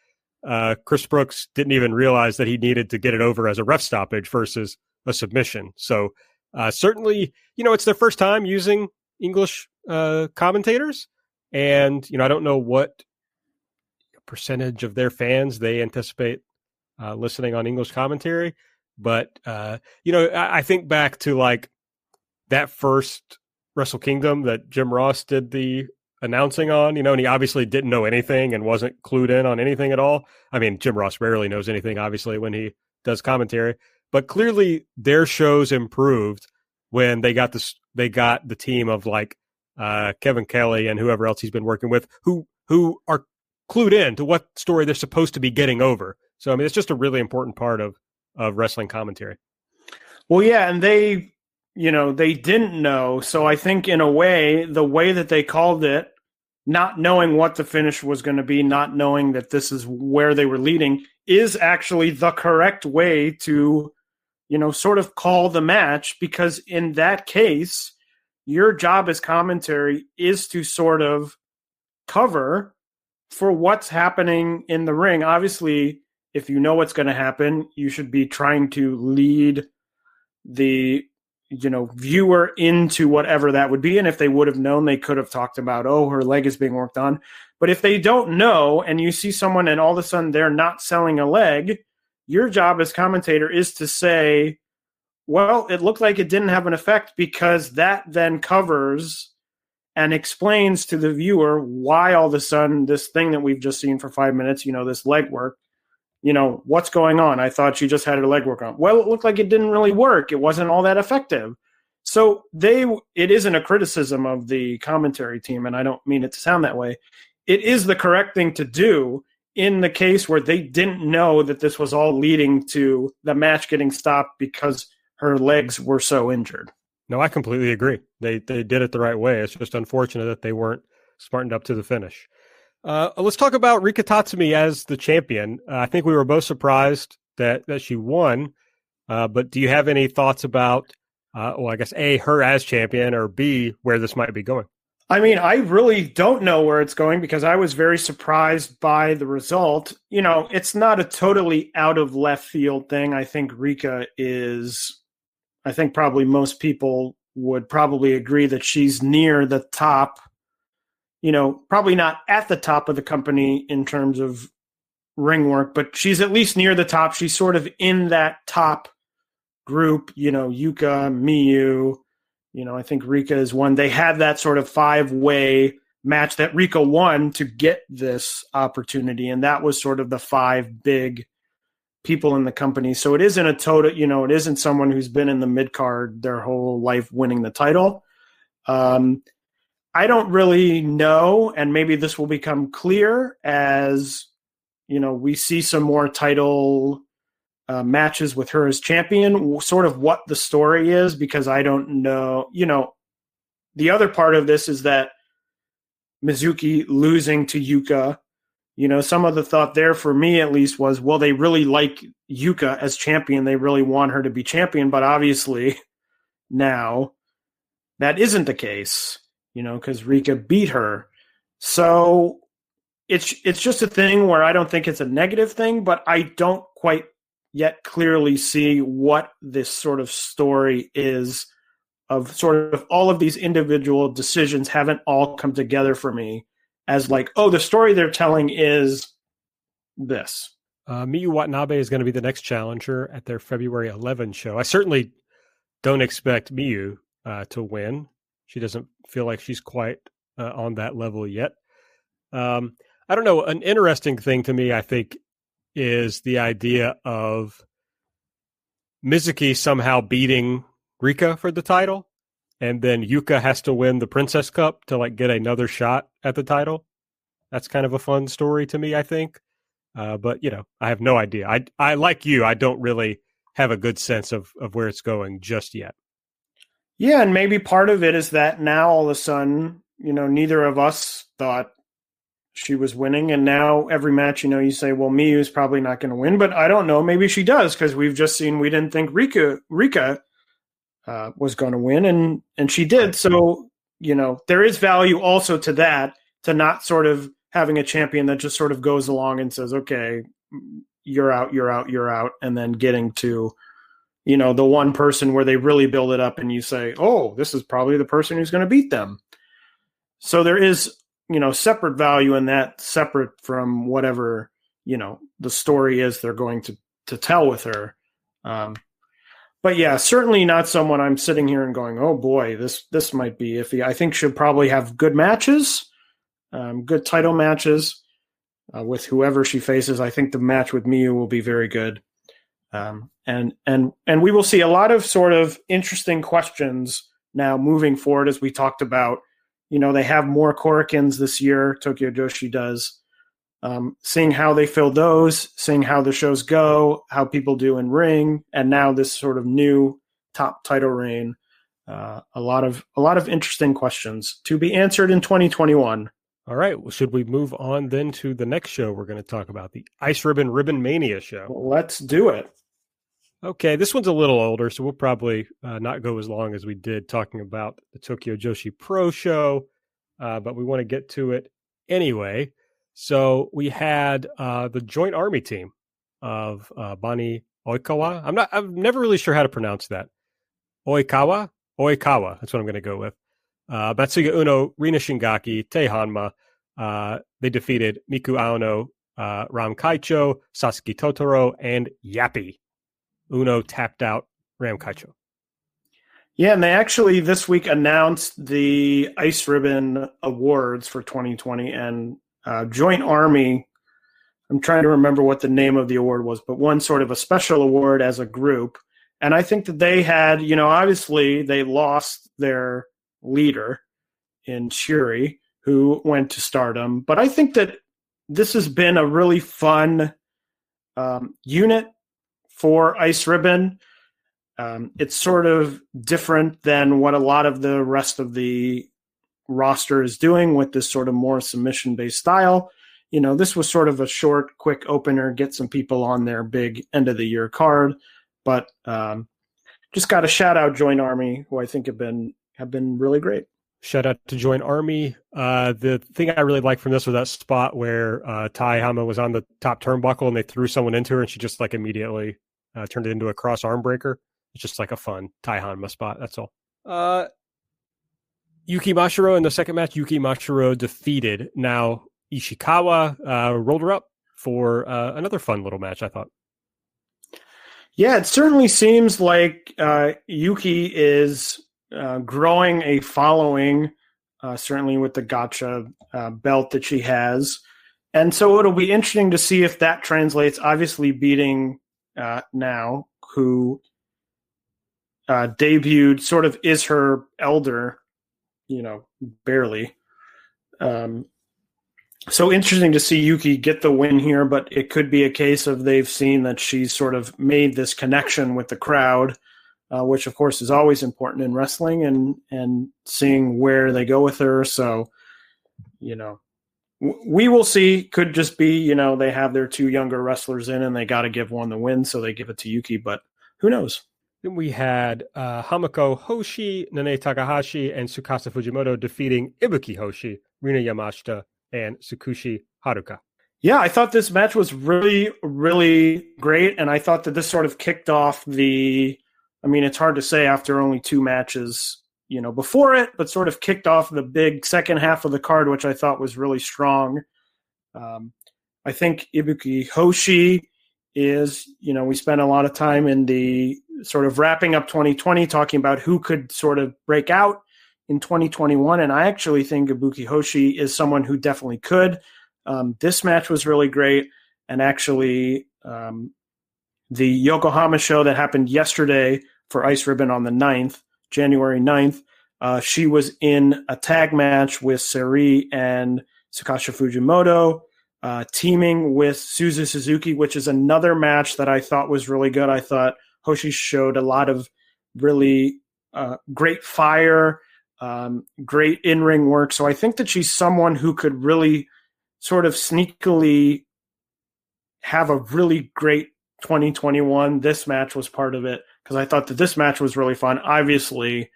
Chris Brooks didn't even realize that he needed to get it over as a ref stoppage versus a submission. So certainly, it's their first time using English commentators. And, I don't know what percentage of their fans they anticipate listening on English commentary. But, I think back to like that first Wrestle Kingdom that Jim Ross did the announcing on, and he obviously didn't know anything and wasn't clued in on anything at all. Jim Ross rarely knows anything, obviously, when he does commentary, but clearly their shows improved when they got the team of like Kevin Kelly and whoever else he's been working with who are clued in to what story they're supposed to be getting over. So, it's just a really important part of wrestling commentary. Well, yeah. And they didn't know. So I think in a way, the way that they called it, not knowing what the finish was going to be, not knowing that this is where they were leading, is actually the correct way to, sort of call the match. Because in that case, your job as commentary is to sort of cover for what's happening in the ring. Obviously, if you know what's going to happen, you should be trying to lead the viewer into whatever that would be. And if they would have known, they could have talked about, oh, her leg is being worked on. But if they don't know and you see someone and all of a sudden they're not selling a leg, your job as commentator is to say, well, it looked like it didn't have an effect, because that then covers and explains to the viewer why all of a sudden this thing that we've just seen for 5 minutes, this leg work, what's going on? I thought she just had her leg work on. Well, it looked like it didn't really work. It wasn't all that effective. So it isn't a criticism of the commentary team, and I don't mean it to sound that way. It is the correct thing to do in the case where they didn't know that this was all leading to the match getting stopped because her legs were so injured. No, I completely agree. They did it the right way. It's just unfortunate that they weren't smartened up to the finish. Let's talk about Rika Tatsumi as the champion. I think we were both surprised that she won. But do you have any thoughts about, I guess, A, her as champion, or B, where this might be going? I really don't know where it's going because I was very surprised by the result. It's not a totally out of left field thing. I think Rika I think probably most people would probably agree that she's near the top, probably not at the top of the company in terms of ring work, but she's at least near the top. She's sort of in that top group, Yuka, Miyu, I think Rika is one. They had that sort of 5-way match that Rika won to get this opportunity. And that was sort of the 5 big people in the company. So it isn't a total, it isn't someone who's been in the mid card their whole life winning the title. I don't really know, and maybe this will become clear as, we see some more title matches with her as champion, sort of what the story is, because I don't know. The other part of this is that Mizuki losing to Yuka, some of the thought there for me at least was, well, they really like Yuka as champion. They really want her to be champion, but obviously now that isn't the case, because Rika beat her. So it's just a thing where I don't think it's a negative thing, but I don't quite yet clearly see what this sort of story is of sort of all of these individual decisions haven't all come together for me as like, oh, the story they're telling is this. Miyu Watanabe is going to be the next challenger at their February 11 show. I certainly don't expect Miyu to win. She doesn't feel like she's quite on that level yet. I don't know. An interesting thing to me, I think, is the idea of Mizuki somehow beating Rika for the title, and then Yuka has to win the Princess Cup to like get another shot at the title. That's kind of a fun story to me, I think. But, I have no idea. I like you, I don't really have a good sense of where it's going just yet. Yeah, and maybe part of it is that now all of a sudden, neither of us thought she was winning, and now every match, you say, well, Miyu's probably not going to win, but I don't know. Maybe she does, because we've just seen we didn't think Rika was going to win, and she did. So, there is value also to that, to not sort of having a champion that just sort of goes along and says, okay, you're out, you're out, you're out, and then getting to, the one person where they really build it up and you say, oh, this is probably the person who's going to beat them. So there is, separate value in that, separate from whatever, the story is they're going to tell with her. But yeah, certainly not someone I'm sitting here and going, oh boy, this might be iffy. I think she'll probably have good matches, good title matches with whoever she faces. I think the match with Miyu will be very good. And we will see a lot of sort of interesting questions now moving forward, as we talked about. They have more Korakuens this year, Tokyo Joshi does. Seeing how they fill those, seeing how the shows go, how people do in ring, and now this sort of new top title reign. A lot of interesting questions to be answered in 2021. All right. Well, should we move on then to the next show we're going to talk about, the Ice Ribbon RibbonMania show? Let's do it. Okay, this one's a little older, so we'll probably not go as long as we did talking about the Tokyo Joshi Pro show, but we want to get to it anyway. So we had the joint army team of Bani Oikawa. I'm never really sure how to pronounce that. Oikawa, that's what I'm going to go with. Matsuya Uno, Rina Shingaki, Tei Hanma. They defeated Miku Aono, Ram Kaicho, Sasuke Totoro, and Yappy. Uno tapped out Ram Kaicho. Yeah, and they actually this week announced the Ice Ribbon Awards for 2020, and Joint Army, I'm trying to remember what the name of the award was, but won sort of a special award as a group. And I think that they had, obviously they lost their leader in Shuri, who went to Stardom. But I think that this has been a really fun unit for Ice Ribbon. It's sort of different than what a lot of the rest of the roster is doing with this sort of more submission-based style. This was sort of a short, quick opener, get some people on their big end-of-the-year card. But just got to shout out Joint Army, who I think have been really great. Shout out to Joint Army. The thing I really liked from this was that spot where Tai Hama was on the top turnbuckle and they threw someone into her and she just like immediately turned it into a cross arm breaker. It's just like a fun Tai Hanma spot. That's all. Yuki Mashiro in the second match. Yuki Mashiro defeated now Ishikawa, rolled her up for another fun little match, I thought. Yeah, it certainly seems like Yuki is growing a following, certainly with the gotcha belt that she has. And so it'll be interesting to see if that translates, obviously beating now, who debuted, sort of is her elder, barely. So interesting to see Yuki get the win here, but it could be a case of they've seen that she's sort of made this connection with the crowd, which of course is always important in wrestling, and seeing where they go with her. So, we will see. Could just be, they have their two younger wrestlers in and they got to give one the win, so they give it to Yuki, but who knows? Then we had Hamako Hoshi, Nanae Takahashi, and Tsukasa Fujimoto defeating Ibuki Hoshi, Rina Yamashita, and Tsukushi Haruka. Yeah, I thought this match was really, really great, and I thought that this sort of kicked off it's hard to say after only two matches, before it, but sort of kicked off the big second half of the card, which I thought was really strong. I think Ibuki Hoshi is, we spent a lot of time in the sort of wrapping up 2020, talking about who could sort of break out in 2021. And I actually think Ibuki Hoshi is someone who definitely could. This match was really great. And actually, the Yokohama show that happened yesterday for Ice Ribbon on the 9th, January 9th, she was in a tag match with Saori and Tsukasa Fujimoto, teaming with Suzu Suzuki, which is another match that I thought was really good. I thought Hoshi showed a lot of really great fire, great in-ring work. So I think that she's someone who could really sort of sneakily have a really great 2021. This match was part of it, because I thought that this match was really fun. Obviously,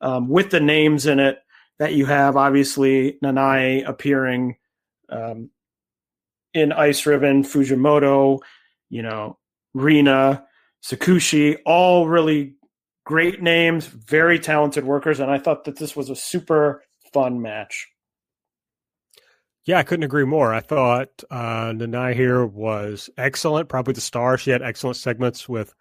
with the names in it that you have, obviously Nanae appearing in Ice Ribbon, Fujimoto, Rina, Tsukushi, all really great names, very talented workers, and I thought that this was a super fun match. Yeah, I couldn't agree more. I thought Nanae here was excellent, probably the star. She had excellent segments with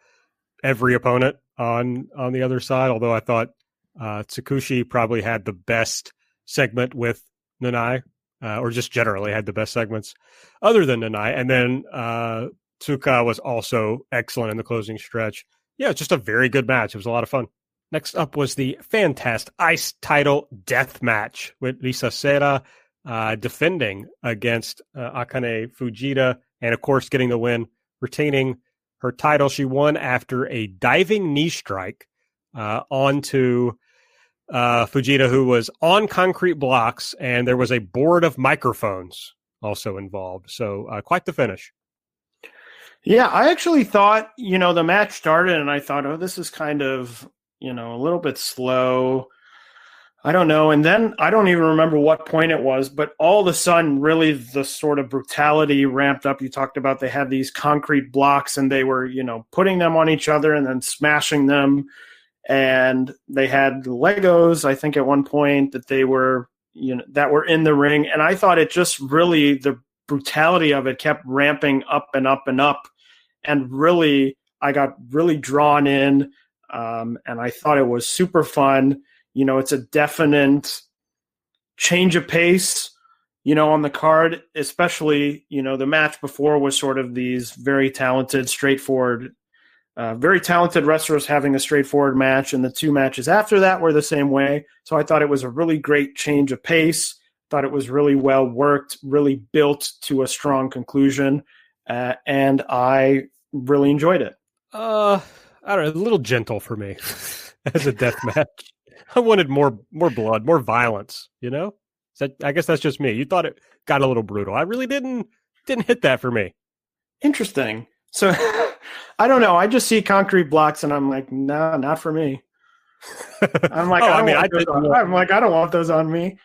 every opponent on the other side, although I thought Tsukushi probably had the best segment with Nanae, or just generally had the best segments other than Nanae. And then Tsuka was also excellent in the closing stretch. Yeah, it's just a very good match. It was a lot of fun. Next up was the fantastic Ice title death match with Risa Sera defending against Akane Fujita, and of course getting the win, retaining her title. She won after a diving knee strike onto Fujita, who was on concrete blocks, and there was a board of microphones also involved. So quite the finish. Yeah, I actually thought, the match started and I thought, oh, this is kind of, a little bit slow. I don't know. And then I don't even remember what point it was, but all of a sudden, really the sort of brutality ramped up. You talked about they had these concrete blocks and they were, putting them on each other and then smashing them. And they had Legos, I think, at one point that they were, that were in the ring. And I thought it just really, the brutality of it kept ramping up and up and up. And really, I got really drawn in. And I thought it was super fun. It's a definite change of pace, on the card, especially, the match before was sort of these very talented, straightforward, very talented wrestlers having a straightforward match, and the two matches after that were the same way. So I thought it was a really great change of pace. Thought it was really well worked, really built to a strong conclusion, and I really enjoyed it. I don't know, a little gentle for me as a death match. I wanted more blood, more violence, I guess that's just me. You thought it got a little brutal. I really didn't hit that for me. Interesting. So I don't know. I just see concrete blocks and I'm like, no, not for me. I'm like, I don't want those on me.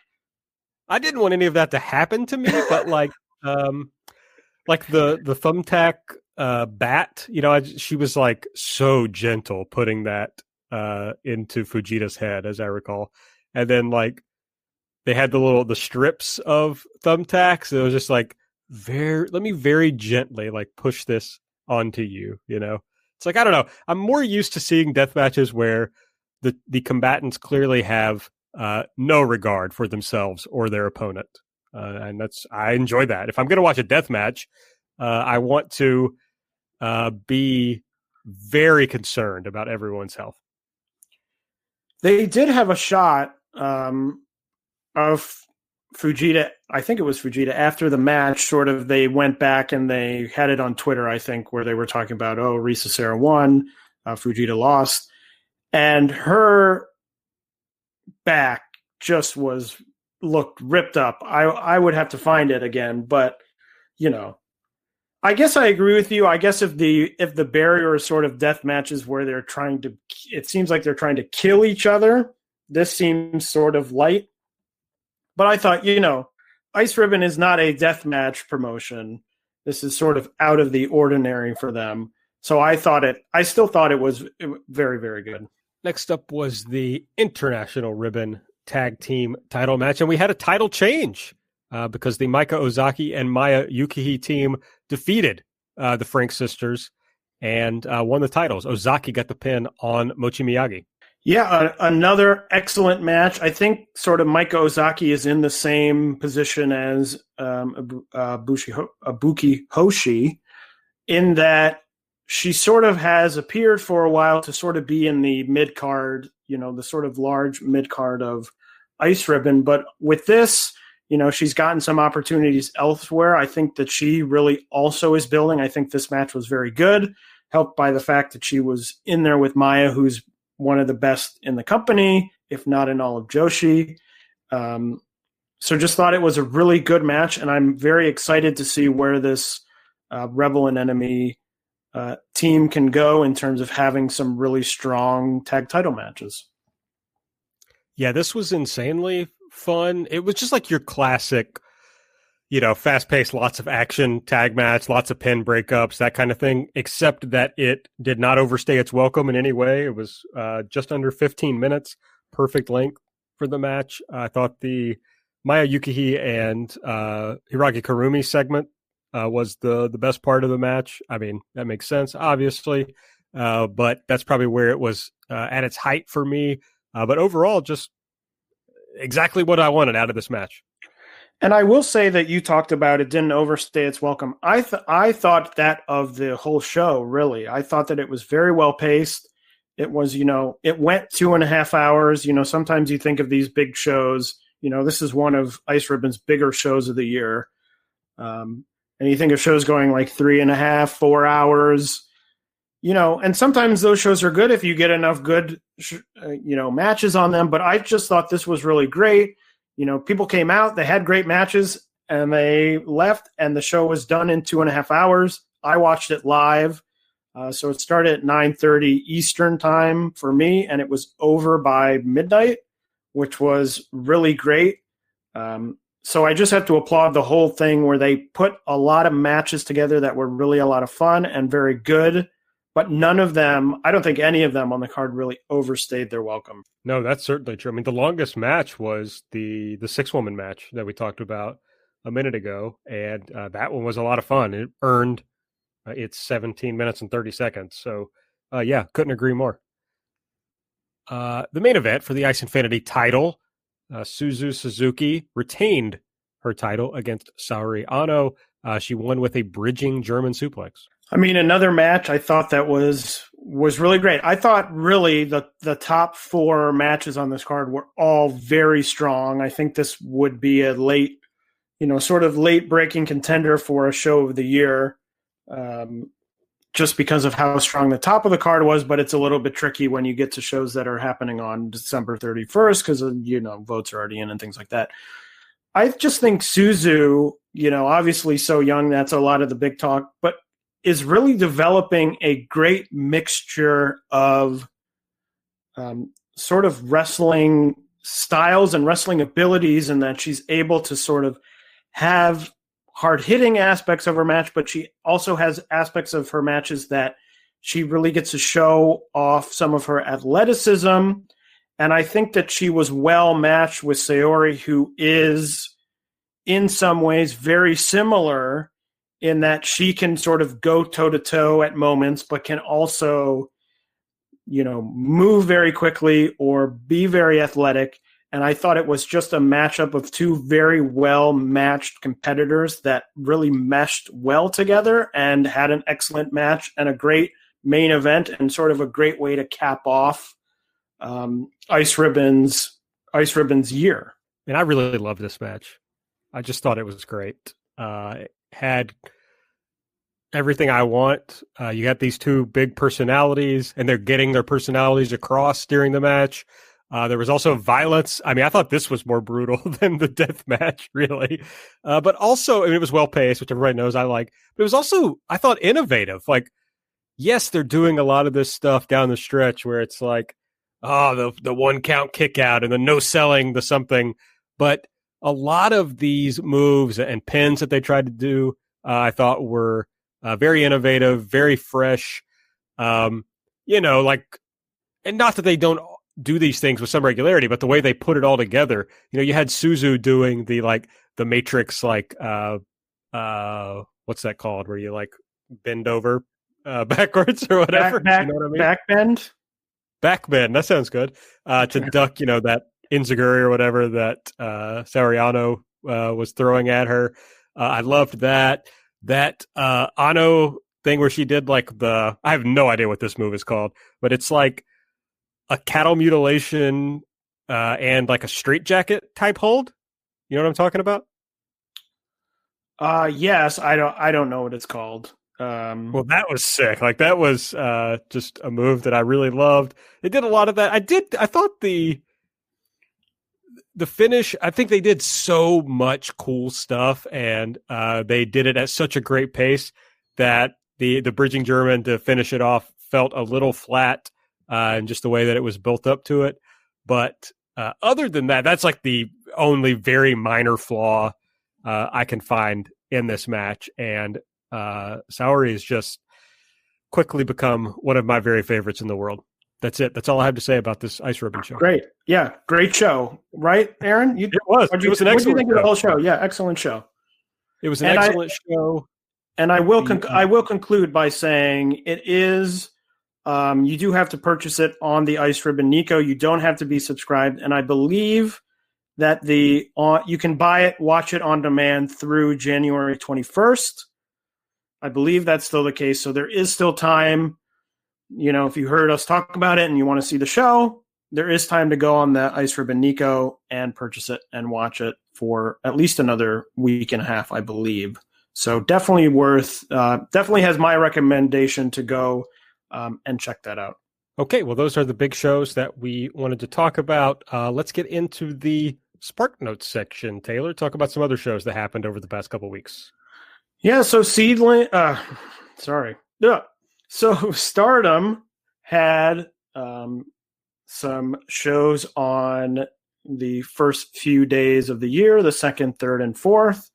I didn't want any of that to happen to me, but like the thumbtack bat, she was like so gentle putting that into Fujita's head, as I recall. And then like they had the strips of thumbtacks. It was just like, let me very gently like push this onto you, It's like, I don't know. I'm more used to seeing death matches where the combatants clearly have no regard for themselves or their opponent. And I enjoy that. If I'm going to watch a death match, I want to be very concerned about everyone's health. They did have a shot of Fujita. I think it was Fujita after the match. Sort of, they went back and they had it on Twitter, I think, where they were talking about, Risa Sera won, Fujita lost, and her back just looked ripped up. I would have to find it again, but I guess I agree with you. I guess if the barrier is sort of death matches where it seems like they're trying to kill each other, this seems sort of light. But I thought, Ice Ribbon is not a death match promotion. This is sort of out of the ordinary for them. So I still thought it was very, very good. Next up was the International Ribbon Tag Team title match, and we had a title change because the Maika Ozaki and Maya Yukihi team defeated the Frank sisters and won the titles. Ozaki got the pin on Mochi Miyagi. Yeah, another excellent match. I think sort of Maika Ozaki is in the same position as Ibuki Hoshi in that she sort of has appeared for a while to sort of be in the mid-card, the sort of large mid-card of Ice Ribbon. But with this, she's gotten some opportunities elsewhere. I think that she really also is building. I think this match was very good, helped by the fact that she was in there with Maya, who's one of the best in the company, if not in all of Joshi. So just thought it was a really good match, and I'm very excited to see where this Rebel and Enemy team can go in terms of having some really strong tag title matches. Yeah, this was insanely fun. It was just like your classic, fast-paced, lots of action tag match, lots of pin breakups, that kind of thing, except that it did not overstay its welcome in any way. It was just under 15 minutes, perfect length for the match. I thought the Maya Yukihi and Hiragi Karumi segment was the best part of the match. I mean, that makes sense, obviously, but that's probably where it was at its height for me. But overall, just exactly what I wanted out of this match. And I will say that you talked about it didn't overstay its welcome. I thought that of the whole show, really. I thought that it was very well paced. It was, it went 2.5 hours. Sometimes you think of these big shows, this is one of Ice Ribbon's bigger shows of the year. And you think of shows going like 3.5, 4 hours, and sometimes those shows are good if you get enough good, matches on them. But I just thought this was really great. People came out, they had great matches, and they left, and the show was done in 2.5 hours. I watched it live. So it started at 9:30 Eastern time for me, and it was over by midnight, which was really great. So I just have to applaud the whole thing where they put a lot of matches together that were really a lot of fun and very good. But none of them, I don't think any of them on the card really overstayed their welcome. No, that's certainly true. I mean, the longest match was the 6-woman match that we talked about a minute ago, and that one was a lot of fun. It earned its 17 minutes and 30 seconds. So, yeah, couldn't agree more. The main event for the ICEinfinity title, Suzu Suzuki retained her title against Saori Anou. She won with a bridging German suplex. I mean, another match I thought that was really great. I thought really the top 4 matches on this card were all very strong. I think this would be a late, sort of late breaking contender for a show of the year, just because of how strong the top of the card was. But it's a little bit tricky when you get to shows that are happening on December 31st because, votes are already in and things like that. I just think Suzu, obviously so young, that's a lot of the big talk, but is really developing a great mixture of sort of wrestling styles and wrestling abilities, and that she's able to sort of have hard-hitting aspects of her match, but she also has aspects of her matches that she really gets to show off some of her athleticism. And I think that she was well matched with Saori, who is in some ways very similar in that she can sort of go toe-to-toe at moments, but can also, move very quickly or be very athletic. And I thought it was just a matchup of two very well-matched competitors that really meshed well together and had an excellent match and a great main event and sort of a great way to cap off Ice Ribbon's year. And I really loved this match. I just thought it was great. It had everything I want. You got these two big personalities, and they're getting their personalities across during the match. There was also violence. I mean, I thought this was more brutal than the death match, really. But also, I mean, it was well-paced, which everybody knows I like. But it was also, I thought, innovative. Like, yes, they're doing a lot of this stuff down the stretch where it's like, oh, the one count kick out and the no selling the something. But a lot of these moves and pins that they tried to do, I thought were very innovative, very fresh. You know, like, and not that they don't do these things with some regularity, but the way they put it all together, you know, you had Suzu doing the Matrix, like, what's that called? Where you like bend over backwards or whatever. You know what I mean? Backbend. That sounds good. To duck, you know, that Inzaguri or whatever that Saori Anou was throwing at her. I loved that. That Anou thing where she did like I have no idea what this move is called, but it's like a cattle mutilation and like a straitjacket type hold. You know what I'm talking about? Yes, I don't know what it's called. Well, that was sick. Like that was just a move that I really loved. They did a lot of that. I thought the finish, I think they did so much cool stuff, and they did it at such a great pace that the bridging German to finish it off felt a little flat, and just the way that it was built up to it. But other than that, that's like the only very minor flaw I can find in this match. And Saori has just quickly become one of my very favorites in the world. That's it. That's all I have to say about this Ice Ribbon show. Great. Yeah, great show. Right, Aaron? It was. It was an excellent show. What do you think of the whole show? Yeah, excellent show. It was an excellent show. And I will conclude by saying it is you do have to purchase it on the Ice Ribbon Nico. You don't have to be subscribed. And I believe that you can buy it, watch it on demand through January 21st. I believe that's still the case. So there is still time. You know, if you heard us talk about it and you want to see the show, there is time to go on the Ice Ribbon Nico and purchase it and watch it for at least another week and a half, I believe. So definitely definitely has my recommendation to go and check that out. Okay, well, those are the big shows that we wanted to talk about. Let's get into the Spark Notes section. Taylor, talk about some other shows that happened over the past couple of weeks. Yeah, so So Stardom had some shows on the first few days of the year, the 2nd, 3rd, and 4th.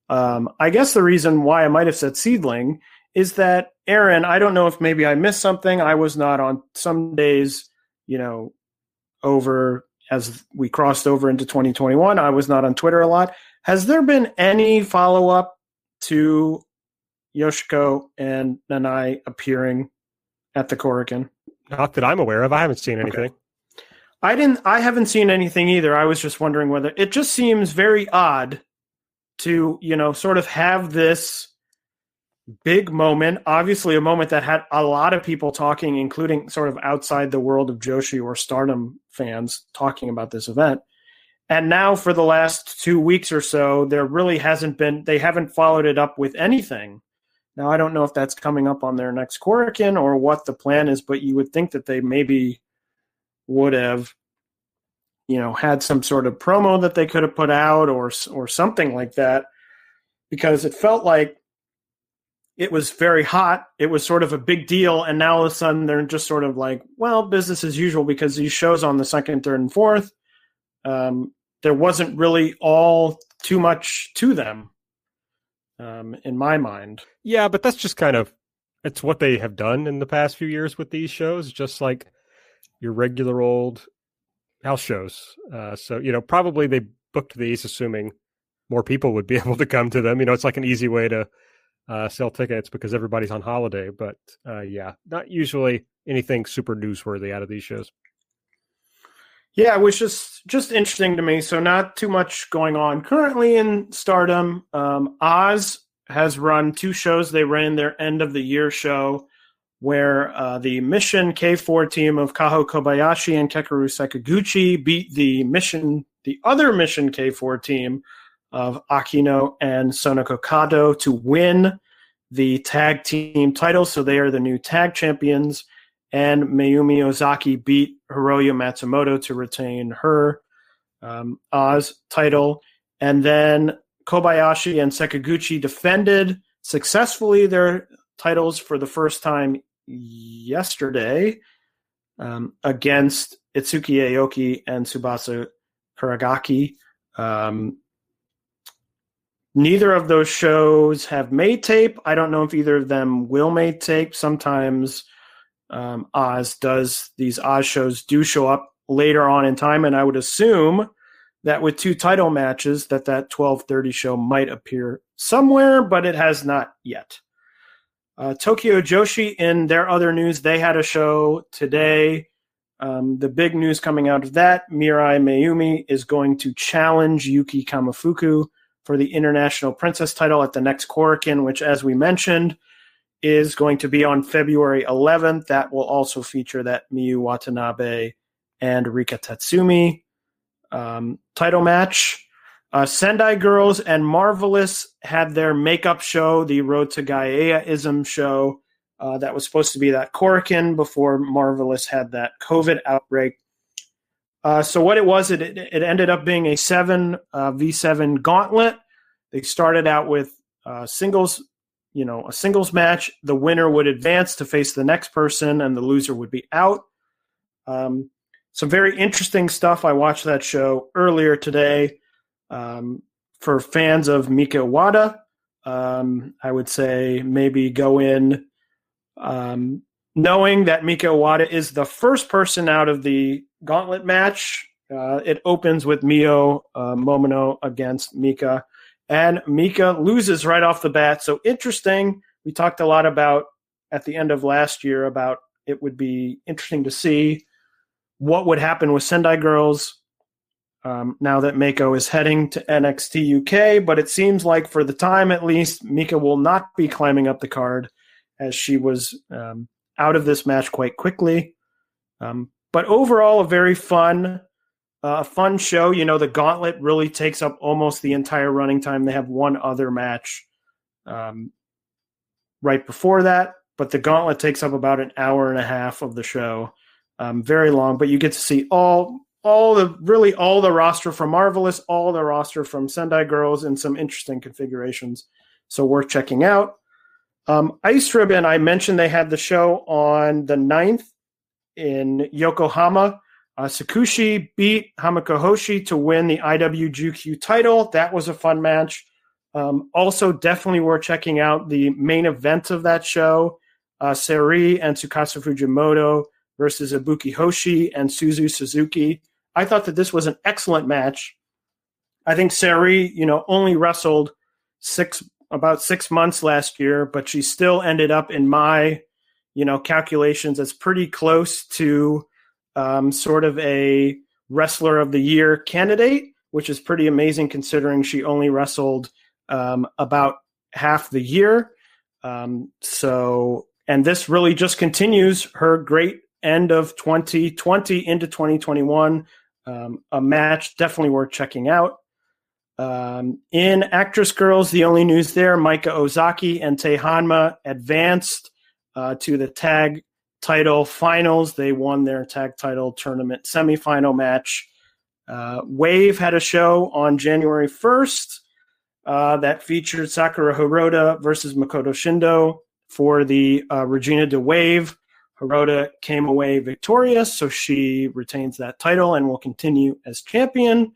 I guess the reason why I might have said Seedling is that, Aaron, I don't know if maybe I missed something. I was not on some days, you know, over as we crossed over into 2021. I was not on Twitter a lot. Has there been any follow-up to Yoshiko and Nanai appearing at the Korakuen? Not that I'm aware of. I haven't seen anything. Okay. I haven't seen anything either. I was just wondering whether it just seems very odd to, you know, sort of have this big moment, obviously a moment that had a lot of people talking, including sort of outside the world of Joshi or Stardom fans talking about this event. And now for the last 2 weeks or so, there really they haven't followed it up with anything. Now, I don't know if that's coming up on their next Korakuen or what the plan is, but you would think that they maybe would have, you know, had some sort of promo that they could have put out or something like that, because it felt like it was very hot. It was sort of a big deal. And now all of a sudden they're just sort of like, well, business as usual, because these shows on the 2nd, 3rd, and 4th, there wasn't really all too much to them. In my mind. Yeah, but that's just it's what they have done in the past few years with these shows, just like your regular old house shows. So, you know, probably they booked these assuming more people would be able to come to them. You know, it's like an easy way to sell tickets because everybody's on holiday. But yeah, not usually anything super newsworthy out of these shows. Yeah, it was just interesting to me. So not too much going on currently in Stardom. Oz has run 2 shows. They ran their end of the year show where the Mission K4 team of Kaho Kobayashi and Kekaru Sakaguchi beat the other Mission K4 team of Akino and Sonoko Kado to win the tag team title. So they are the new tag champions. And Mayumi Ozaki beat Hiroyo Matsumoto to retain her Oz title. And then Kobayashi and Sakaguchi defended successfully their titles for the first time yesterday against Itsuki Aoki and Tsubasa Kuragaki. Neither of those shows have made tape. I don't know if either of them will make tape. Sometimes these Oz shows do show up later on in time, and I would assume that with 2 title matches that 12:30 show might appear somewhere, but it has not yet. Tokyo Joshi, in their other news, they had a show today. The big news coming out of that, Mirai Mayumi is going to challenge Yuki Kamifuku for the International Princess title at the next Korakuen, which, as we mentioned, is going to be on February 11th. That will also feature that Miyu Watanabe and Rika Tatsumi title match. Sendai Girls and Marvelous had their makeup show, the Road to Gaia-ism show. That was supposed to be that Korakuen before Marvelous had that COVID outbreak. So what it was, it ended up being a 7v7 gauntlet. They started out with a singles match. The winner would advance to face the next person, and the loser would be out. Some very interesting stuff. I watched that show earlier today. For fans of Mika Iwata, I would say maybe go in knowing that Mika Iwata is the first person out of the gauntlet match. It opens with Mio Momono against Mika, and Mika loses right off the bat. So interesting. We talked a lot about at the end of last year about it would be interesting to see what would happen with Sendai Girls now that Mako is heading to NXT UK. But it seems like for the time at least, Mika will not be climbing up the card as she was out of this match quite quickly. But overall, a very fun show. You know, the gauntlet really takes up almost the entire running time. They have one other match right before that, but the gauntlet takes up about an hour and a half of the show. Very long, but you get to see all the roster from Marvelous, all the roster from Sendai Girls, and some interesting configurations. So worth checking out. Ice Ribbon, I mentioned they had the show on the 9th in Yokohama. Sakushi beat Hamako Hoshi to win the IWGQ title. That was a fun match. Also, definitely worth checking out the main event of that show. Saori and Tsukasa Fujimoto versus Ibuki Hoshi and Suzuki. I thought that this was an excellent match. I think Saori, only wrestled about 6 months last year, but she still ended up in my, calculations as pretty close to sort of a Wrestler of the Year candidate, which is pretty amazing considering she only wrestled about half the year. And this really just continues her great end of 2020 into 2021. A match definitely worth checking out. In Actress Girls, the only news there, Maika Ozaki and Tei Hanma advanced to the tag title finals. They won their tag title tournament semifinal match. Wave had a show on January 1st that featured Sakura Hirota versus Makoto Shindo for the Regina de Wave. Hirota came away victorious, so she retains that title and will continue as champion.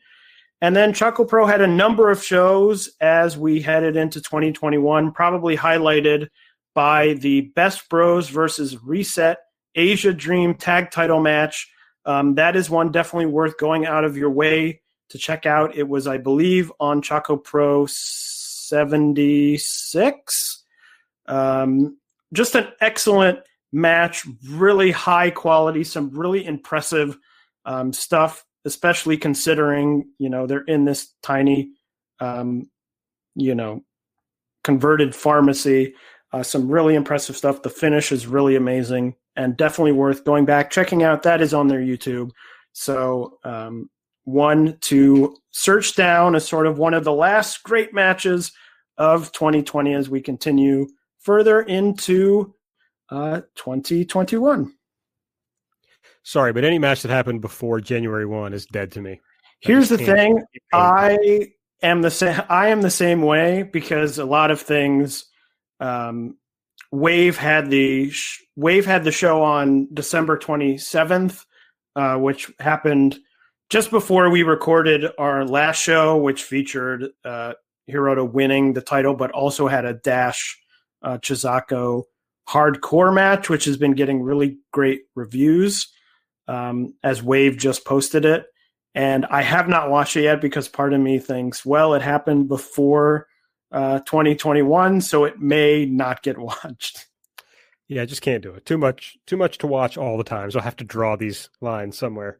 And then Choco Pro had a number of shows as we headed into 2021, probably highlighted by the Best Bros versus Reset Asia Dream tag title match. That is one definitely worth going out of your way to check out. It was, I believe, on Choco Pro 76. Just an excellent match, really high quality, some really impressive stuff, especially considering, they're in this tiny, converted pharmacy. Some really impressive stuff. The finish is really amazing and definitely worth going back, checking out. That is on their YouTube. So one to search down as sort of one of the last great matches of 2020 as we continue further into 2021. Sorry, but any match that happened before January 1 is dead to me. Here's the thing. I am the same way because a lot of things, Wave had the show on December 27th, which happened just before we recorded our last show, which featured Hirota winning the title, but also had a Dash Chizako hardcore match, which has been getting really great reviews, as Wave just posted it. And I have not watched it yet because part of me thinks, well, it happened before 2021, so it may not get watched. Yeah, I just can't do it. Too much to watch all the time, so I'll have to draw these lines somewhere.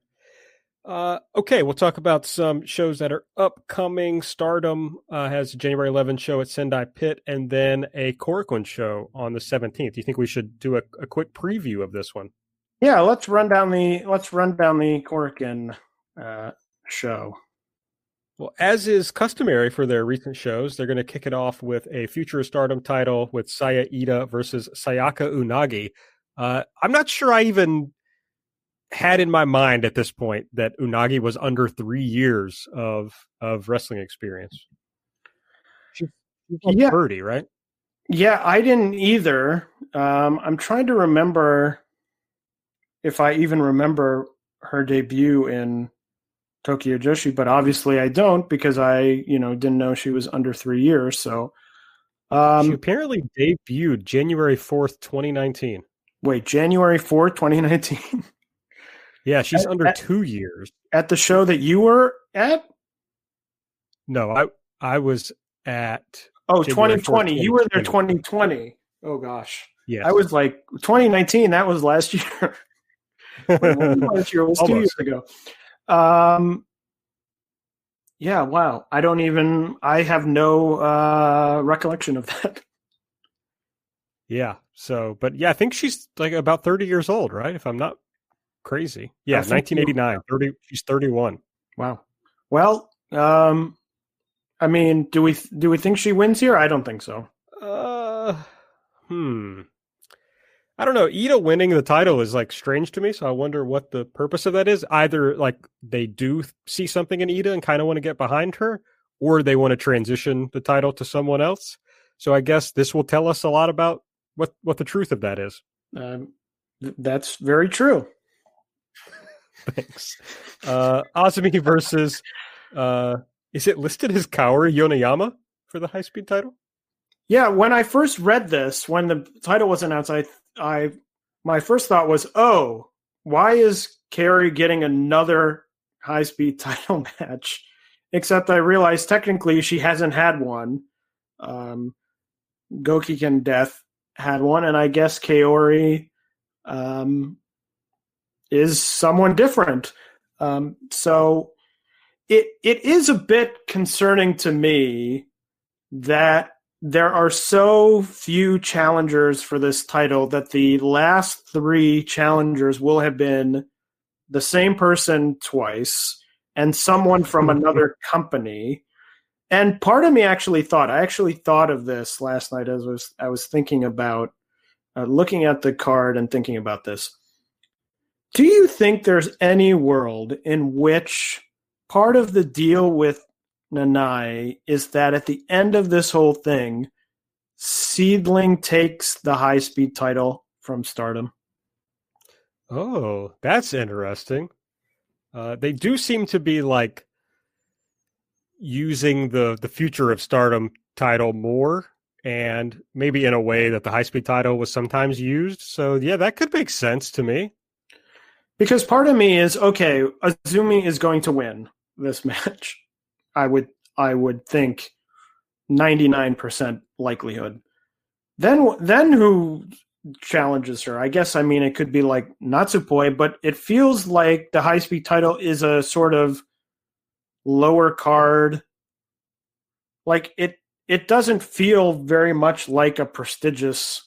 Okay, we'll talk about some shows that are upcoming. Stardom has a January 11th show at Sendai Pit, and then a Korakuen show on the 17th. Do you think we should do a quick preview of this one? Yeah, let's run down the Korakuen show. Well, as is customary for their recent shows, they're going to kick it off with a Future of Stardom title with Sayaida versus Sayaka Unagi. I'm not sure I even had in my mind at this point that Unagi was under 3 years of wrestling experience. She's 30, right? Yeah, I didn't either. I'm trying to remember if I even remember her debut in Tokyo Joshi, but obviously I don't because I, didn't know she was under 3 years. So she apparently debuted January 4th, 2019. Wait, January 4th, 2019? Yeah, she's under 2 years. At the show that you were at? No, I was at... Oh, 2020. You were there 2020. Oh, gosh. Yeah. I was like, 2019, that was last year. Last year was 2 years ago. Yeah, wow. I have no recollection of that. Yeah. So, but yeah, I think she's like about 30 years old, right? If I'm not crazy. Yeah, 1989. 30. She's 31. Wow. Well, I mean, do we think she wins here? I don't think so. I don't know. Ida winning the title is like strange to me, so I wonder what the purpose of that is. Either like they do see something in Ida and kind of want to get behind her, or they want to transition the title to someone else. So I guess this will tell us a lot about what the truth of that is. That's very true. Thanks. Azumi versus is it listed as Kaori Yoneyama for the high-speed title? Yeah, when I first read this, when the title was announced, my first thought was, oh, why is Kyrie getting another high-speed title match? Except I realized technically she hasn't had one. Gokiken Death had one, and I guess Kaori is someone different. So it is a bit concerning to me that there are so few challengers for this title that the last three challengers will have been the same person twice and someone from another company. And part of me actually thought of this last night as I was thinking about looking at the card and thinking about this. Do you think there's any world in which part of the deal with Nanai is that at the end of this whole thing, Seedling takes the high-speed title from Stardom? Oh, that's interesting. They do seem to be like using the future of Stardom title more, and maybe in a way that the high-speed title was sometimes used. So yeah, that could make sense to me. Because part of me is, okay, Azumi is going to win this match. I would think 99% likelihood. Then who challenges her. I guess, I mean, it could be like Natsupoi, but it feels like the high-speed title is a sort of lower card. Like, it doesn't feel very much like a prestigious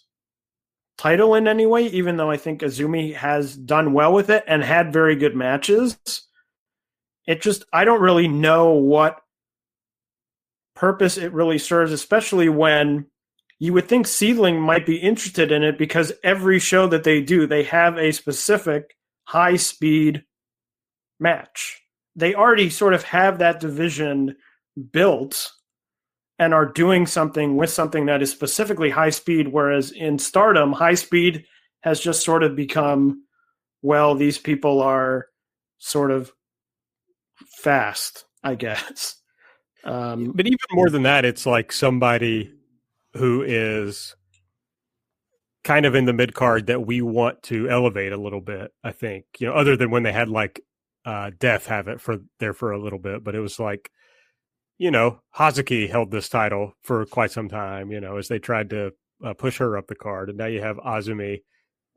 title in any way, even though I think Azumi has done well with it and had very good matches. It just, I don't really know what purpose it really serves, especially when you would think Seedling might be interested in it, because every show that they do, they have a specific high-speed match. They already sort of have that division built and are doing something with something that is specifically high speed, whereas in Stardom, high speed has just sort of become, well, these people are sort of fast, I guess. But even more than that, it's like somebody who is kind of in the mid card that we want to elevate a little bit, I think, other than when they had like Death have it for a little bit, but it was like, Hazuki held this title for quite some time, as they tried to push her up the card. And now you have Azumi.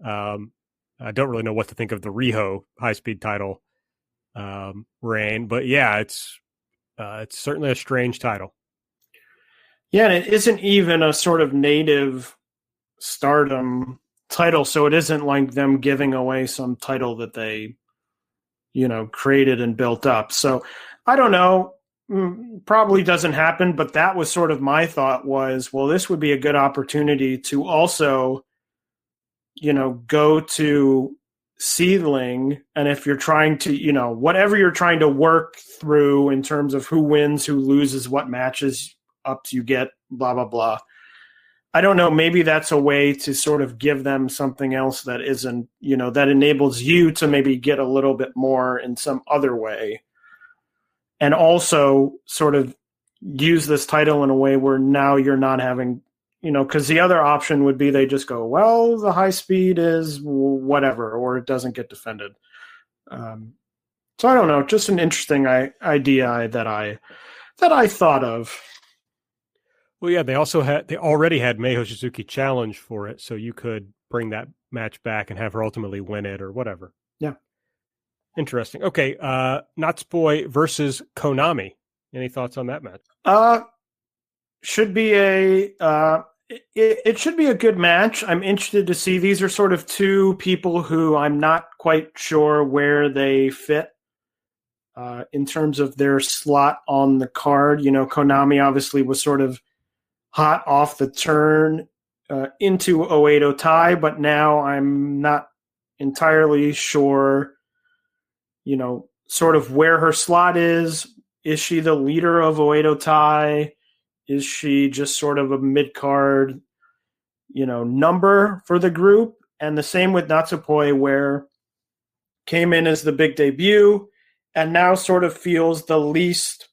I don't really know what to think of the Riho high-speed title reign, but yeah, it's certainly a strange title. Yeah, and it isn't even a sort of native Stardom title, so it isn't like them giving away some title that they, created and built up. So I don't know. Probably doesn't happen, but that was sort of my thought was, well, this would be a good opportunity to also, go to Seedling. And if you're trying to, whatever you're trying to work through in terms of who wins, who loses, what matches ups you get, blah, blah, blah. I don't know. Maybe that's a way to sort of give them something else that isn't, that enables you to maybe get a little bit more in some other way. And also sort of use this title in a way where now you're not having, because the other option would be they just go, well, the high speed is whatever, or it doesn't get defended. So I don't know, just an interesting idea that I thought of. Well, yeah, they already had Meiho Suzuki challenge for it, so you could bring that match back and have her ultimately win it or whatever. Yeah. Interesting. Okay, Natsupoi versus Konami. Any thoughts on that match? Should be it should be a good match. I'm interested to see. These are sort of two people who I'm not quite sure where they fit in terms of their slot on the card. Konami obviously was sort of hot off the turn into Oedo Tai, but now I'm not entirely sure sort of where her slot is. Is she the leader of Oedo Tai? Is she just sort of a mid-card, number for the group? And the same with Natsupoi, where came in as the big debut and now sort of feels the least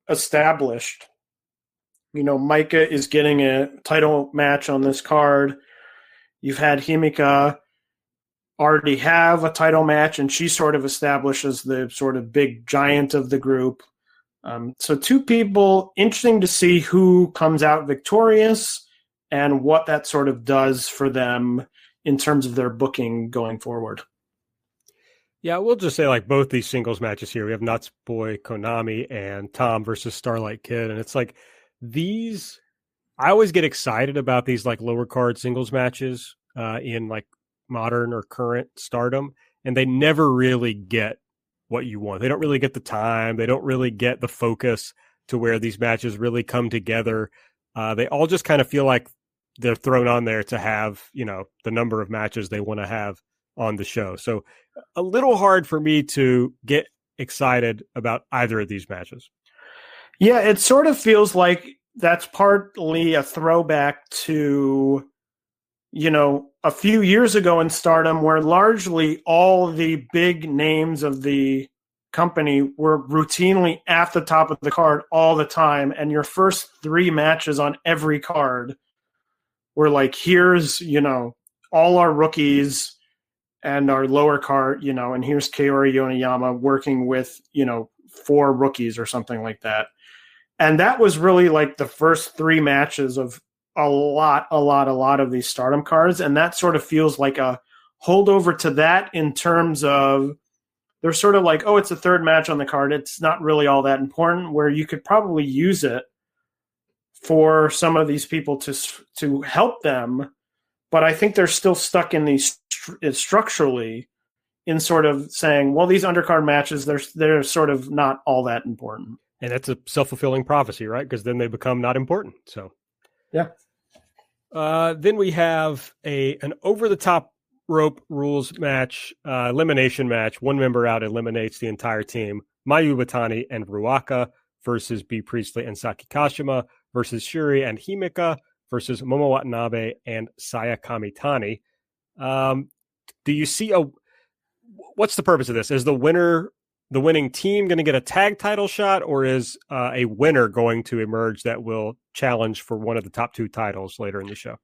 established. Maika is getting a title match on this card. You've had Himika already have a title match, and she sort of establishes the sort of big giant of the group. So two people, interesting to see who comes out victorious and what that sort of does for them in terms of their booking going forward. Yeah, we'll just say like both these singles matches here. We have Natsupoi, Konami, and Tom versus Starlight Kid. And it's like these, I always get excited about these like lower card singles matches in like modern or current Stardom, and they never really get what you want. They don't really get the time. They don't really get the focus to where these matches really come together. They all just kind of feel like they're thrown on there to have, the number of matches they want to have on the show. So a little hard for me to get excited about either of these matches. Yeah, it sort of feels like that's partly a throwback to, a few years ago in Stardom, where largely all the big names of the company were routinely at the top of the card all the time. And your first three matches on every card were like, here's, all our rookies and our lower card, and here's Kaori Yoneyama working with, 4 rookies or something like that. And that was really like the first 3 matches of a lot of these Stardom cards, and that sort of feels like a holdover to that in terms of they're sort of like, oh, it's a third match on the card. It's not really all that important, where you could probably use it for some of these people to help them. But I think they're still stuck in these structurally in sort of saying, well, these undercard matches, they're sort of not all that important. And that's a self-fulfilling prophecy, right? Because then they become not important. So, yeah. Then we have an over-the-top rope rules match, elimination match. One member out eliminates the entire team. Mayu Iwatani and Ruaka versus B. Priestley and Saki Kashima versus Shuri and Himeka versus Momo Watanabe and Saya Kamitani. Do you see what's the purpose of this? Is the winning team going to get a tag title shot, or is a winner going to emerge that will challenge for one of the top two titles later in the show?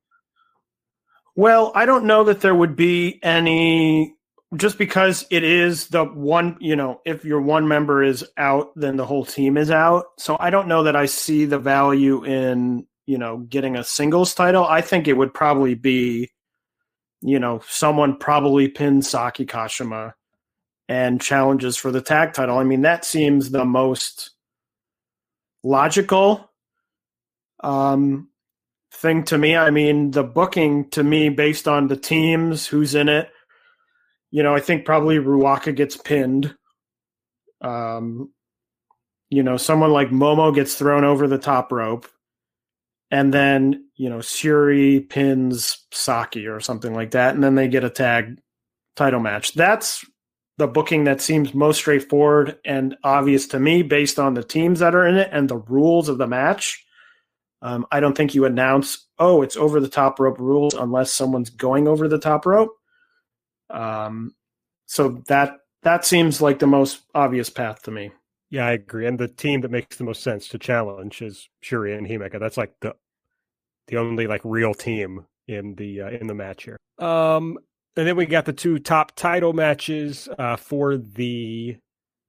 Well, I don't know that there would be any, just because it is the one, if your one member is out, then the whole team is out. So I don't know that I see the value in, getting a singles title. I think it would probably be, someone probably pins Saki Kashima and challenges for the tag title. I mean, that seems the most logical thing to me. I mean, the booking to me, based on the teams, who's in it, I think probably Ruaka gets pinned. Someone like Momo gets thrown over the top rope. And then, Shuri pins Saki or something like that. And then they get a tag title match. That's the booking that seems most straightforward and obvious to me based on the teams that are in it and the rules of the match. I don't think you announce, it's over the top rope rules unless someone's going over the top rope. So that seems like the most obvious path to me. Yeah, I agree. And the team that makes the most sense to challenge is Shuri and Himeka. That's like the only like real team in the match here. And then we got the two top title matches for the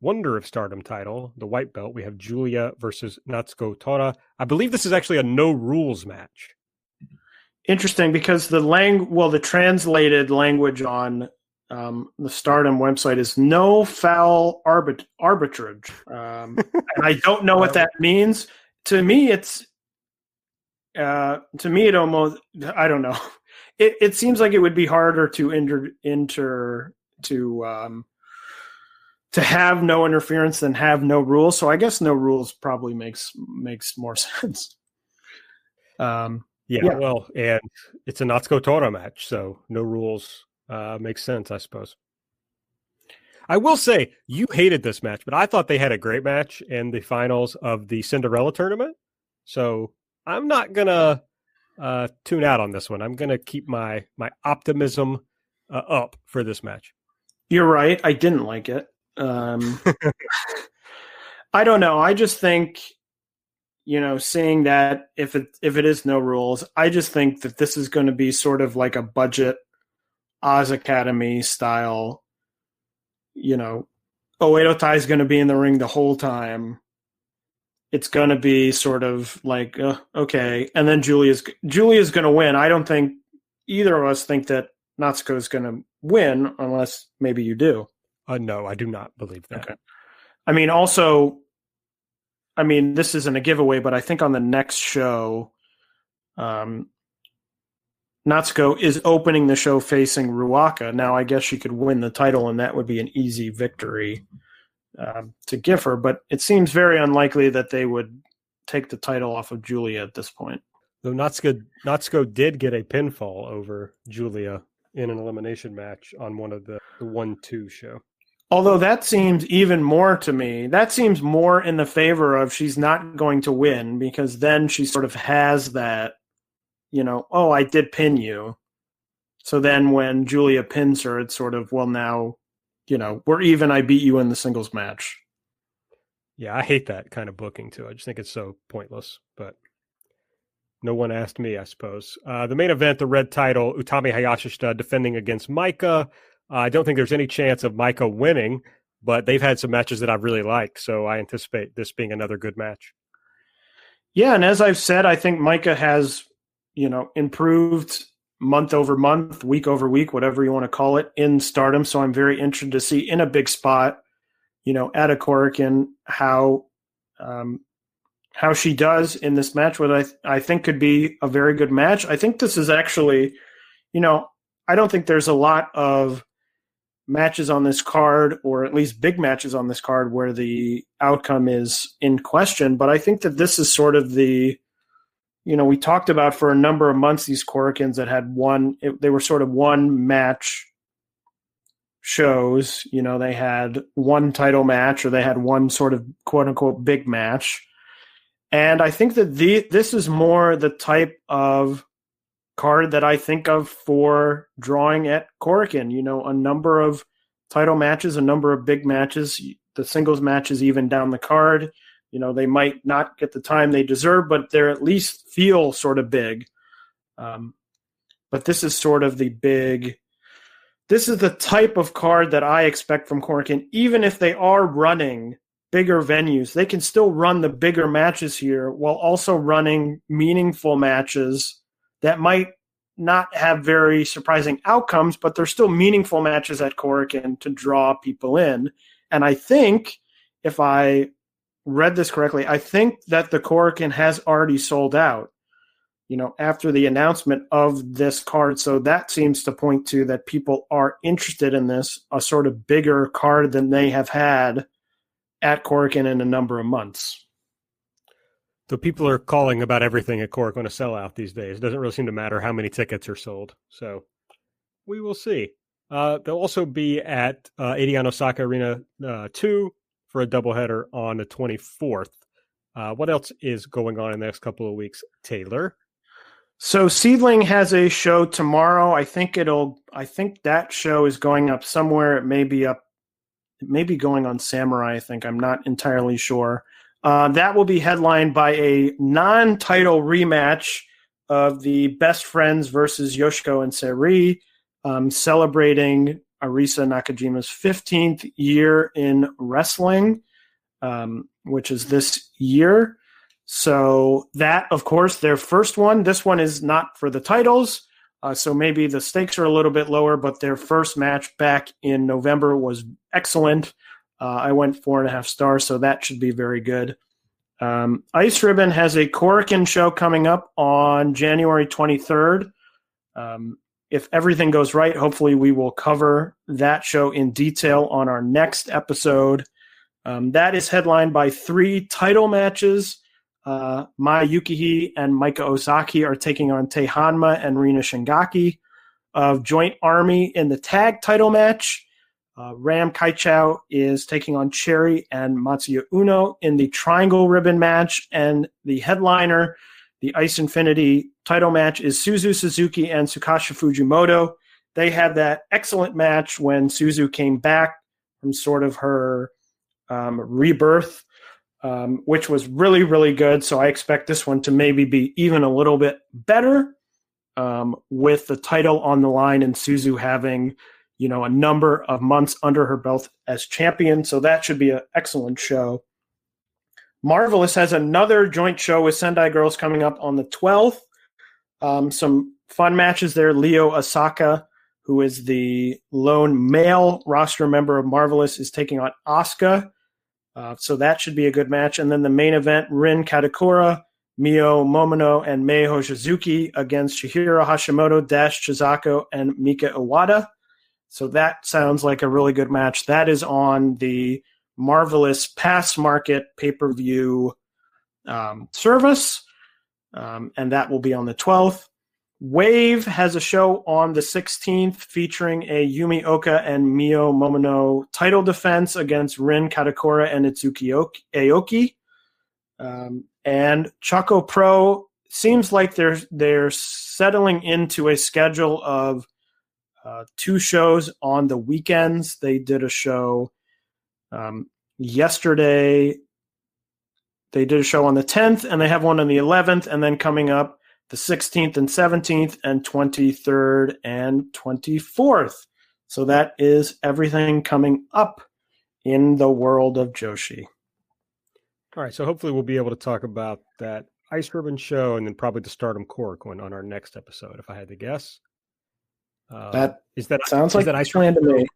Wonder of Stardom title, the white belt. We have Julia versus Natsukotora. I believe this is actually a no rules match. Interesting, because the translated language on the Stardom website is no foul arbitrage. And I don't know what that means. To me, it almost, I don't know. It seems like it would be harder to have no interference than have no rules. So I guess no rules probably makes more sense. Yeah, well, and it's a Natsukotora match, so no rules makes sense, I suppose. I will say, you hated this match, but I thought they had a great match in the finals of the Cinderella tournament. So I'm not going to tune out on this one. I'm going to keep my optimism up for this match. You're right. I didn't like it. I don't know. I just think, seeing that if it is no rules, I just think that this is going to be sort of like a budget Oz Academy style, Oedo Tai is going to be in the ring the whole time. It's going to be sort of like, okay. And then Julia's going to win. I don't think either of us think that Natsuko is going to win, unless maybe you do. No, I do not believe that. Okay. This isn't a giveaway, but I think on the next show, Natsuko is opening the show facing Ruaka. Now, I guess she could win the title, and that would be an easy victory to give her. But it seems very unlikely that they would take the title off of Julia at this point. Though Natsuko did get a pinfall over Julia in an elimination match on one of the 1-2 show. Although that seems even more to me, that seems more in the favor of she's not going to win, because then she sort of has that, I did pin you. So then when Julia pins her, it's sort of, well, now, we're even, I beat you in the singles match. Yeah, I hate that kind of booking too. I just think it's so pointless, but no one asked me, I suppose. The main event, the red title, Utami Hayashishita defending against Maika. I don't think there's any chance of Maika winning, but they've had some matches that I really like, so I anticipate this being another good match. Yeah, and as I've said, I think Maika has improved month over month, week over week, whatever you want to call it, in Stardom. So I'm very interested to see in a big spot, at a Korakuen, how she does in this match, what I think could be a very good match. I think this is actually, I don't think there's a lot of matches on this card, or at least big matches on this card, where the outcome is in question. But I think that this is sort of the, we talked about for a number of months these Korakuens that had they were sort of one match shows. They had one title match, or they had one sort of quote unquote big match. And I think that this is more the type of card that I think of for drawing at Korakuen. A number of title matches, a number of big matches, the singles matches even down the card. They might not get the time they deserve, but they're at least feel sort of big. But this is sort of this is the type of card that I expect from Korakuen. Even if they are running bigger venues, they can still run the bigger matches here while also running meaningful matches that might not have very surprising outcomes, but they're still meaningful matches at Korakuen to draw people in. And I think, if I read this correctly, I think that the Korakuen has already sold out, after the announcement of this card. So that seems to point to that people are interested in this, a sort of bigger card than they have had at Korakuen in a number of months. So people are calling about everything at Korakuen a sellout these days. It doesn't really seem to matter how many tickets are sold. So we will see. They'll also be at 81 Osaka Arena 2 for a doubleheader on the 24th. What else is going on in the next couple of weeks, Taylor? So Seedling has a show tomorrow. I think that show is going up somewhere. It may be going on Samurai, I think. I'm not entirely sure. That will be headlined by a non-title rematch of the Best Friends versus Yoshiko and Saori, celebrating Arisa Nakajima's 15th year in wrestling, which is this year. So that, of course, their first one. This one is not for the titles, so maybe the stakes are a little bit lower, but their first match back in November was excellent. I went 4.5 stars, so that should be very good. Ice Ribbon has a Korakuen show coming up on January 23rd. If everything goes right, hopefully we will cover that show in detail on our next episode. That is headlined by 3 title matches. Maya Yukihi and Maika Ozaki are taking on Tei Hanma and Rina Shingaki of Joint Army in the tag title match. Ram Kaichou is taking on Cherry and Matsuya Uno in the triangle ribbon match. And the headliner, the ICEinfinity title match, is Suzu Suzuki and Tsukasa Fujimoto. They had that excellent match when Suzu came back from sort of her rebirth, which was really, really good. So I expect this one to maybe be even a little bit better, with the title on the line and Suzu having a number of months under her belt as champion. So that should be an excellent show. Marvelous has another joint show with Sendai Girls coming up on the 12th. Some fun matches there. Leo Osaka, who is the lone male roster member of Marvelous, is taking on Asuka. So that should be a good match. And then the main event, Rin Kadokura, Mio Momono, and Meiho Suzuki against Chihiro Hashimoto, Dash Chizako, and Mika Iwata. So that sounds like a really good match. That is on the Marvelous Pass Market pay-per-view service, and that will be on the 12th. Wave has a show on the 16th featuring a Yumi Oka and Mio Momono title defense against Rin Kadokura and Itsuki Aoki. And Choco Pro seems like they're settling into a schedule of 2 shows on the weekends. They did a show yesterday. They did a show on the 10th, and they have one on the 11th, and then coming up the 16th and 17th and 23rd and 24th. So that is everything coming up in the world of Joshi. All right, so hopefully we'll be able to talk about that Ice Ribbon show, and then probably the Stardom Korakuen on our next episode, if I had to guess. That sounds like that Ice Ice plan to Ribbon me.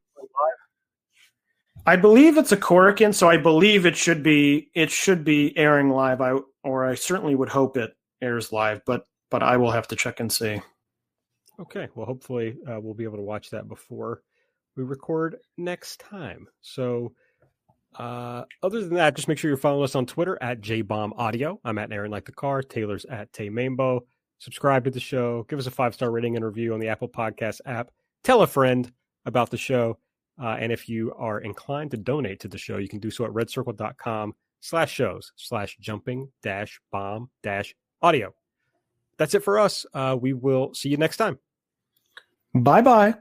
I believe it's a Korakuen, so I believe it should be airing live. I certainly would hope it airs live, but I will have to check and see. Okay, well, hopefully we'll be able to watch that before we record next time. So, other than that, just make sure you're following us on Twitter at JBombAudio. I'm at Aaron Like the Car. Taylor's at Tay Mainbow. Subscribe to the show. Give us a 5-star rating and review on the Apple Podcast app. Tell a friend about the show. And if you are inclined to donate to the show, you can do so at redcircle.com/shows/jumping-bomb-audio. That's it for us. We will see you next time. Bye-bye.